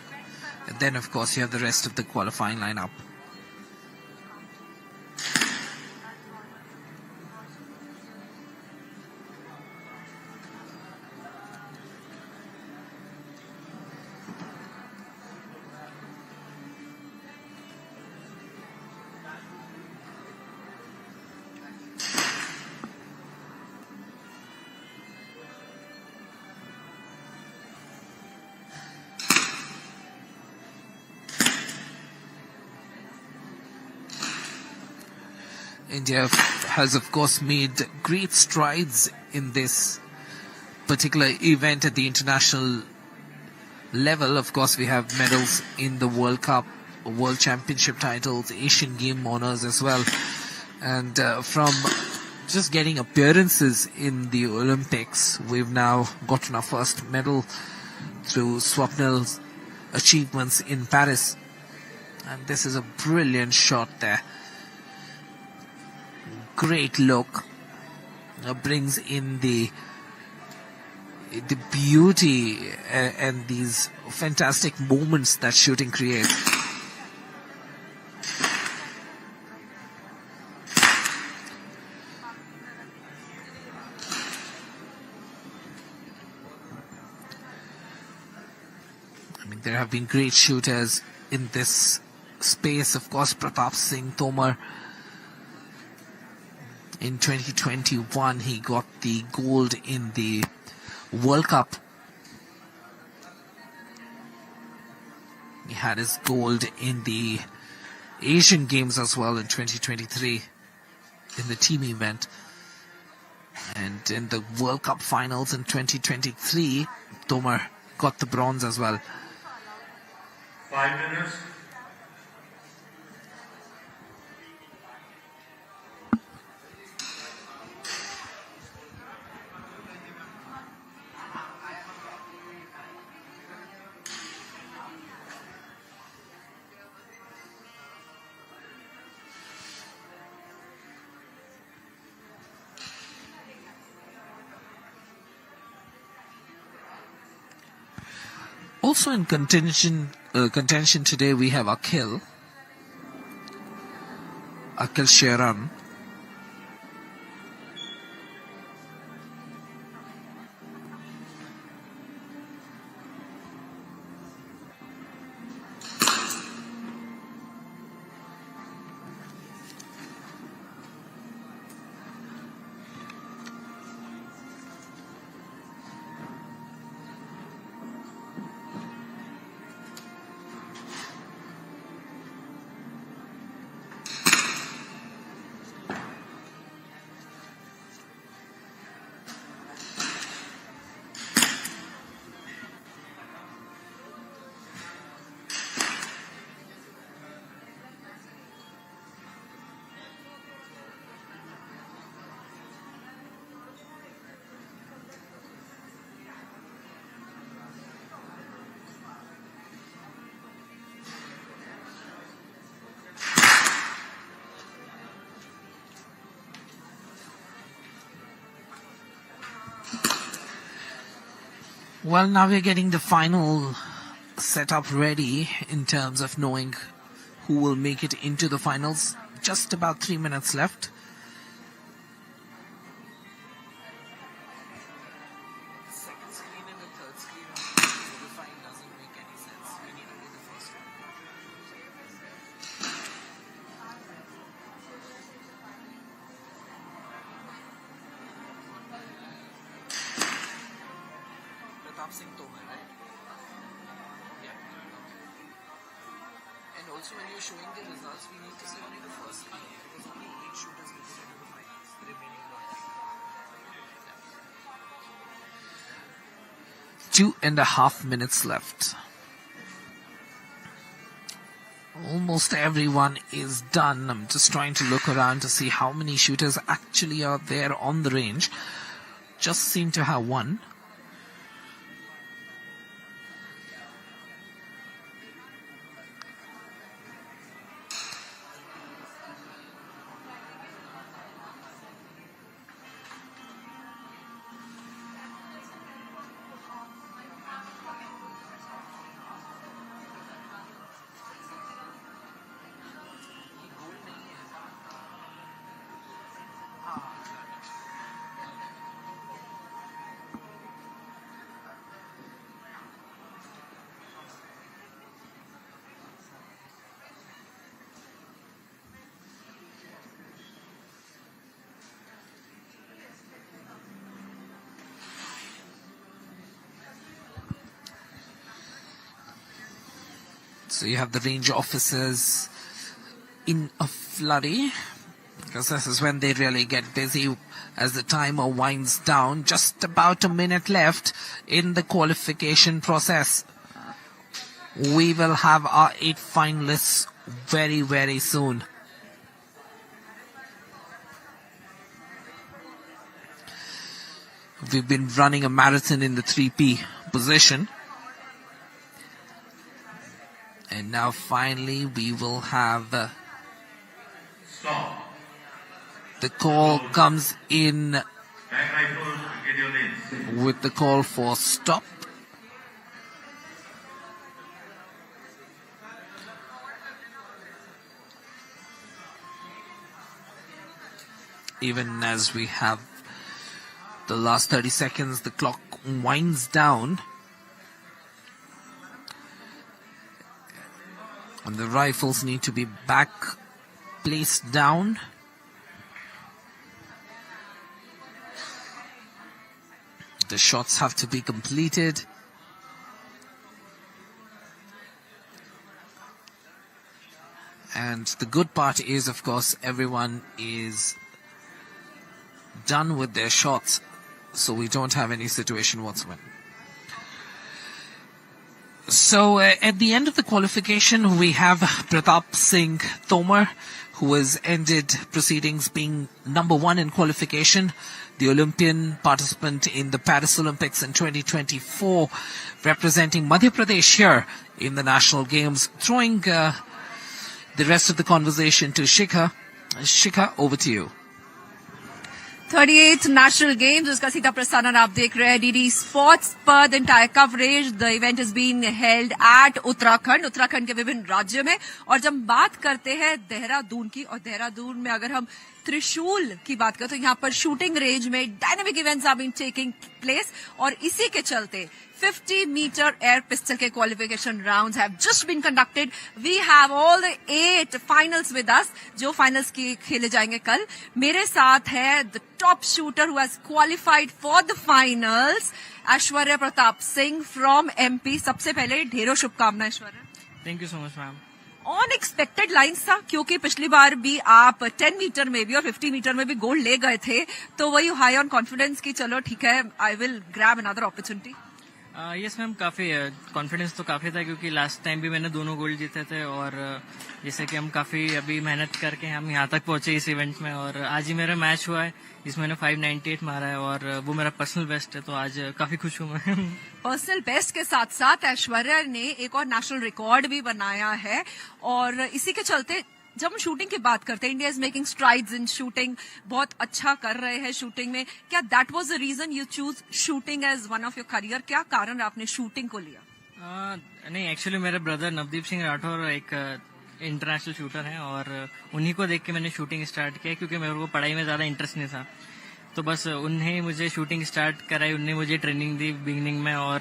And then, of course, you have the rest of the qualifying lineup. India has, of course, made great strides in this particular event at the international level. Of course, we have medals in the World Cup, World Championship titles, Asian Game honors as well. And from just getting appearances in the Olympics, we've now gotten our first medal through Swapnil's achievements in Paris. And this is a brilliant shot there. Great look, brings in the beauty and these fantastic moments that shooting creates. I mean, there have been great shooters in this space. Of course, Pratap Singh Tomar. In 2021, he got the gold in the World Cup. He had his gold in the Asian Games as well in 2023 in the team event. And in the World Cup finals in 2023, Tomar got the bronze as well.
5 minutes.
Also in contention today, we have Akhil Sheran. Well, now we're getting the final setup ready in terms of knowing who will make it into the finals. Just about 3 minutes left. Second screen and the third screen solidifying doesn't make any sense. We need only the first one. Pratap Singh Tomar, right? Yeah. And also when you're showing the results, we need to see only the first screen because only 8 shooters will get into the finals. The remaining one. 2.5 minutes left. Almost everyone is done. I'm just trying to look around to see how many shooters actually are there on the range. Just seem to have one. So you have the range officers in a flurry, because this is when they really get busy as the timer winds down. Just about a minute left in the qualification process. We will have our 8 finalists very, very soon. We've been running a marathon in the 3P position. And now finally we will have
Stop.
the call comes in
Back rifles, get your names.
with the call for stop. Even as we have the last 30 seconds, the clock winds down. And the rifles need to be back placed down. The shots have to be completed. And the good part is, of course, everyone is done with their shots, so we don't have any situation whatsoever. So at the end of the qualification, we have Pratap Singh Tomar, who has ended proceedings being number 1 in qualification, the Olympian participant in the Paris Olympics in 2024, representing Madhya Pradesh here in the National Games. Throwing the rest of the conversation to Shikha. Shikha, over to you.
38th National Games, उसका सीधा प्रसारण आप देख रहे हैं DD sports पर. The entire coverage, the event is being held at Uttarakhand के विभिन्न राज्यों में. और जब बात करते हैं देहरादून की, और देहरादून में अगर हम त्रिशूल की बात करें तो यहाँ पर शूटिंग रेंज में dynamic events are been taking place. और इसी के चलते 50-meter air pistol के qualification rounds have just been conducted. We have all the 8 finals with us, जो finals की खेले जाएंगे कल. मेरे साथ है the top shooter who has qualified for the finals, Aishwarya Pratap Singh from MP. सबसे पहले ढेरों शुभकामनाएं Aishwarya.
Thank you so much, ma'am.
Unexpected lines था, क्योंकि पिछली बार भी आप 10 मीटर में भी और 50 मीटर में भी गोल्ड ले गए थे, तो वही हाई ऑन कॉन्फिडेंस की चलो ठीक है, I will grab another opportunity.
Yes ma'am, काफ़ी कॉन्फिडेंस तो काफ़ी था, क्योंकि लास्ट टाइम भी मैंने दोनों गोल्ड जीते थे. और जैसे कि हम काफ़ी अभी मेहनत करके हम यहाँ तक पहुंचे इस इवेंट में. और आज ही मेरा मैच हुआ है जिसमें मैंने 598 मारा है, और वो मेरा पर्सनल बेस्ट है, तो आज काफ़ी खुश हूँ मैं.
पर्सनल बेस्ट के साथ साथ ऐश्वर्या ने एक और नेशनल रिकॉर्ड भी बनाया है, और इसी के चलते जब हम शूटिंग की बात करते हैं, India is making strides in shooting, बहुत अच्छा कर रहे हैं शूटिंग में. क्या that was the reason you choose shooting as one of your career? क्या कारण आपने शूटिंग को लिया?
नहीं, एक्चुअली मेरे ब्रदर नवदीप सिंह राठौर एक इंटरनेशनल शूटर हैं और उन्हीं को देख के मैंने शूटिंग स्टार्ट किया, क्योंकि मेरे को पढ़ाई में ज़्यादा इंटरेस्ट नहीं था. तो बस उन्हें मुझे शूटिंग स्टार्ट कराई, उन्हें मुझे ट्रेनिंग दी बिगनिंग में, और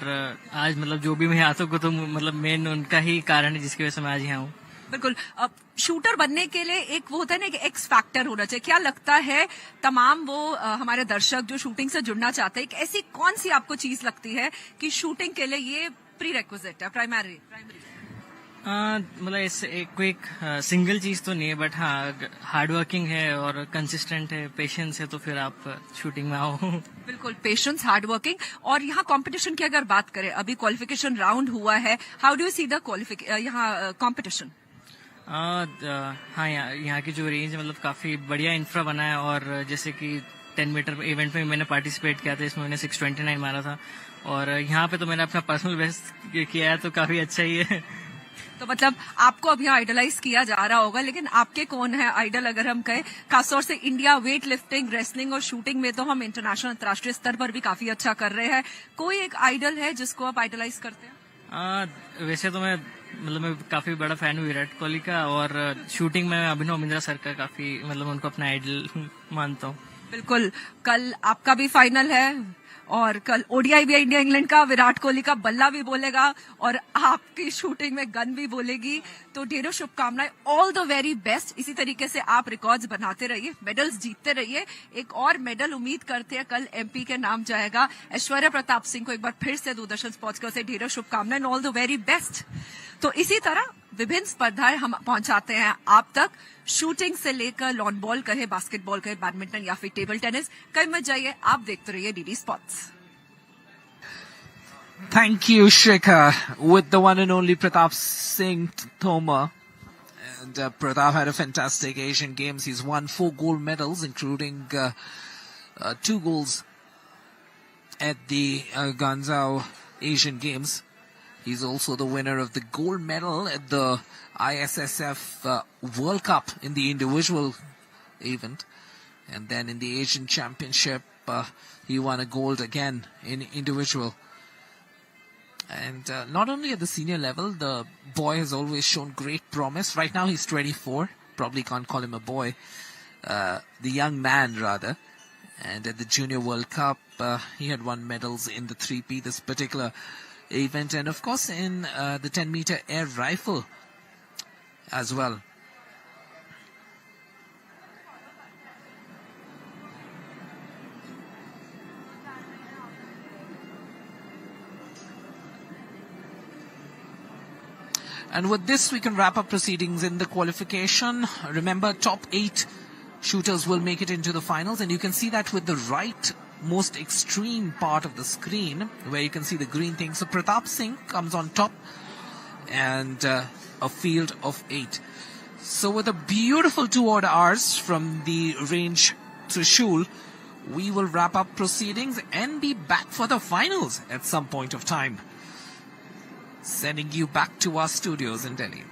आज मतलब जो भी मैं यहाँ तक हूँ तो मतलब मेन उनका ही कारण है जिसकी वजह से मैं आज यहाँ हूँ.
बिल्कुल. अब शूटर बनने के लिए एक वो होता है ना कि एक्स फैक्टर होना चाहिए. क्या लगता है तमाम वो हमारे दर्शक जो शूटिंग से जुड़ना चाहते हैं, ऐसी कौन सी आपको चीज लगती है कि शूटिंग के लिए ये प्री रेक्विजिट है, प्राइमरी?
मतलब इस कोई एक सिंगल चीज तो नहीं है, बट हाँ हार्ड वर्किंग है और कंसिस्टेंट है, पेशेंस है, तो फिर आप शूटिंग में आओ.
बिल्कुल, पेशेंस, हार्ड वर्किंग. और यहाँ कंपटीशन की अगर बात करें, अभी क्वालिफिकेशन राउंड हुआ है, how do you see the यहाँ कंपटीशन?
हाँ, यहाँ की जो रेंज है मतलब काफी बढ़िया इंफ्रा बना है, और जैसे कि 10 मीटर इवेंट में मैंने पार्टिसिपेट किया था, इसमें मैंने 629 मारा था, और यहाँ पे तो मैंने अपना पर्सनल बेस्ट किया है, तो काफी अच्छा ही है.
तो मतलब आपको अभी आइडलाइज किया जा रहा होगा, लेकिन आपके कौन है आइडल अगर हम कहें? खासतौर से इंडिया वेट लिफ्टिंग, रेसलिंग और शूटिंग में तो हम इंटरनेशनल, अंतर्राष्ट्रीय स्तर पर भी काफी अच्छा कर रहे हैं. कोई एक आइडल है जिसको आप आइडलाइज करते हैं?
वैसे तो मैं काफी बड़ा फैन हूँ विराट कोहली का, और शूटिंग में अभिनव बिंद्रा सर का काफी मतलब उनको अपना आइडल मानता हूँ.
बिल्कुल. कल आपका भी फाइनल है और कल ओडीआई भी है इंडिया इंग्लैंड का. विराट कोहली का बल्ला भी बोलेगा और आपकी शूटिंग में गन भी बोलेगी. तो ढेरों शुभकामनाएं, ऑल द वेरी बेस्ट. इसी तरीके से आप रिकॉर्ड्स बनाते रहिए, मेडल्स जीतते रहिए. एक और मेडल उम्मीद करते हैं कल एमपी के नाम जाएगा. ऐश्वर्या प्रताप सिंह को एक बार फिर से दूरदर्शन स्पोर्ट्स की ओर से ढेरों शुभकामनाएं, ऑल द वेरी बेस्ट. तो इसी तरह विभिन्न स्पर्धाएं हम पहुंचाते हैं आप तक, शूटिंग से लेकर लॉन बॉल कहे, बास्केटबॉल कहे, बैडमिंटन या फिर टेबल टेनिस. कहीं मत जाइए, आप देखते रहिए DD sports.
Thank you, Shikha, with the one and only Pratap Singh Thoma. And Pratap had a fantastic Asian Games. He's won 4 gold medals, including 2 golds at the Guangzhou Asian Games. He's also the winner of the gold medal at the ISSF World Cup in the individual event. And then in the Asian Championship, he won a gold again in individual. And not only at the senior level, the boy has always shown great promise. Right now he's 24. Probably can't call him a boy. The young man, rather. And at the Junior World Cup, he had won medals in the 3P, this particular event. And of course in the 10-meter air rifle as well. And with this, we can wrap up proceedings in the qualification. Remember, top 8 shooters will make it into the finals, and you can see that with the right most extreme part of the screen, where you can see the green thing. So Pratap Singh comes on top, and a field of 8. So with a beautiful 2 odd hours from the range Trishul, we will wrap up proceedings and be back for the finals at some point of time. Sending you back to our studios in Delhi.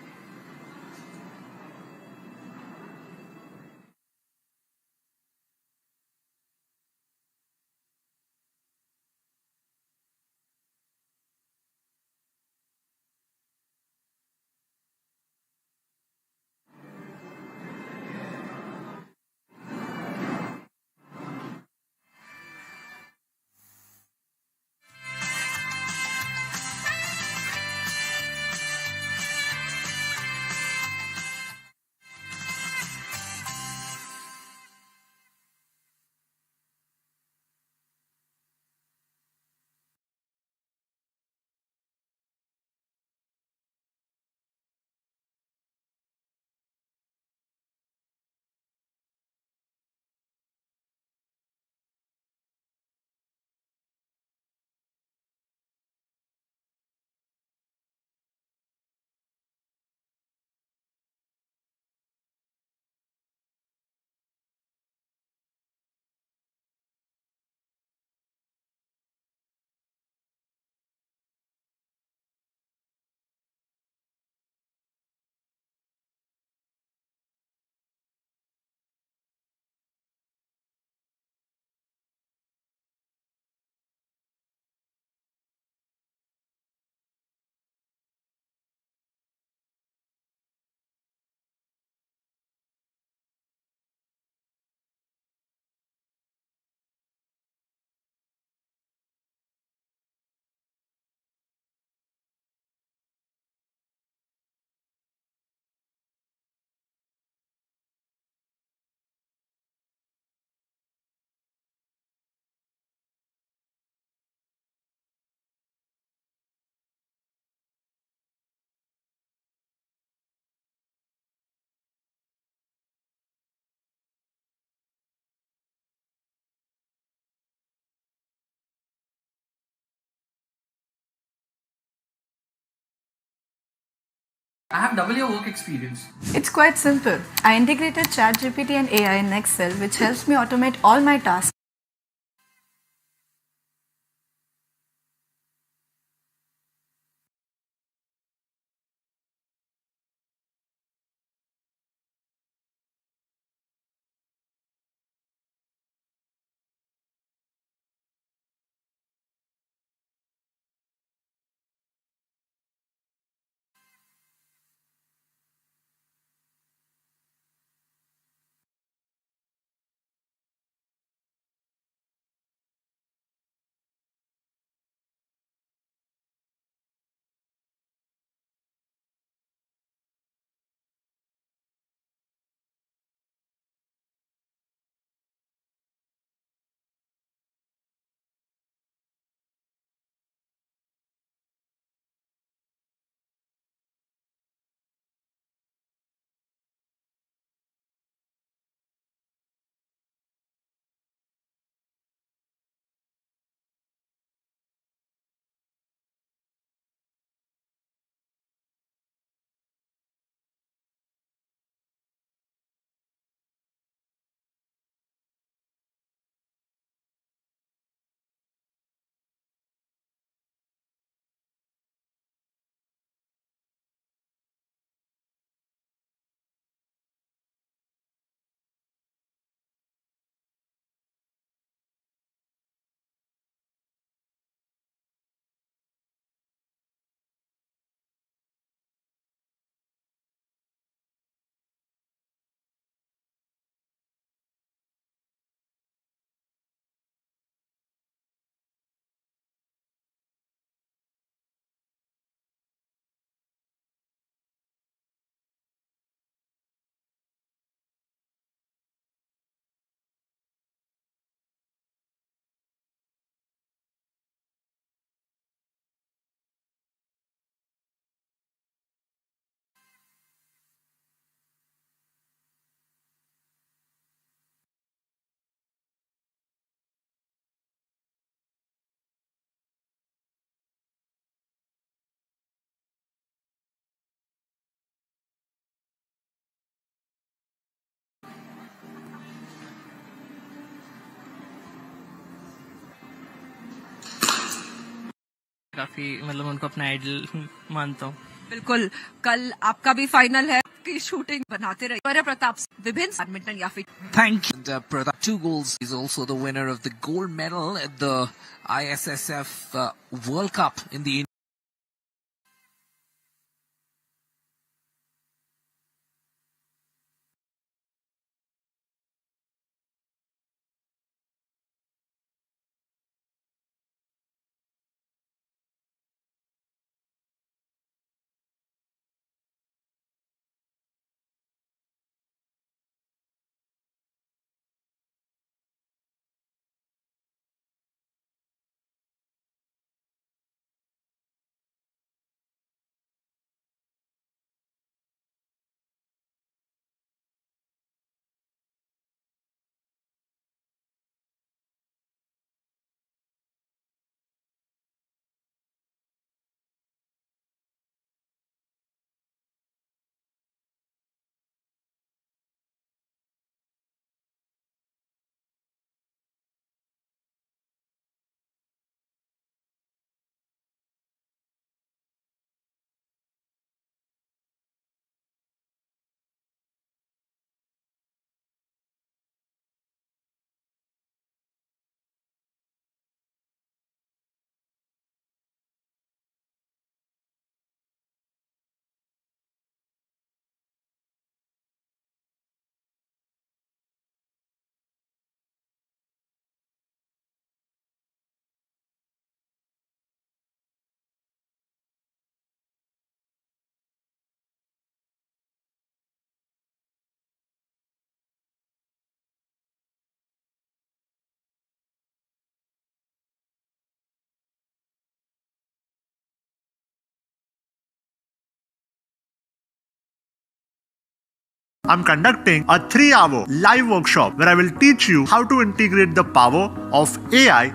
I have double your work experience.
It's quite simple. I integrated ChatGPT and AI in Excel, which helps me automate all my tasks.
काफी मतलब उनको अपना idol मानता हूँ.
बिल्कुल. कल आपका भी फाइनल है की शूटिंग बनाते रहिए. गौरव प्रताप विभिन्न बैडमिंटन या फिर
thank you.
And Pratap, 2 goals. He's also the winner of the gold medal at the ISSF World Cup in the
I'm conducting a 3-hour live workshop where I will teach you how to integrate the power of AI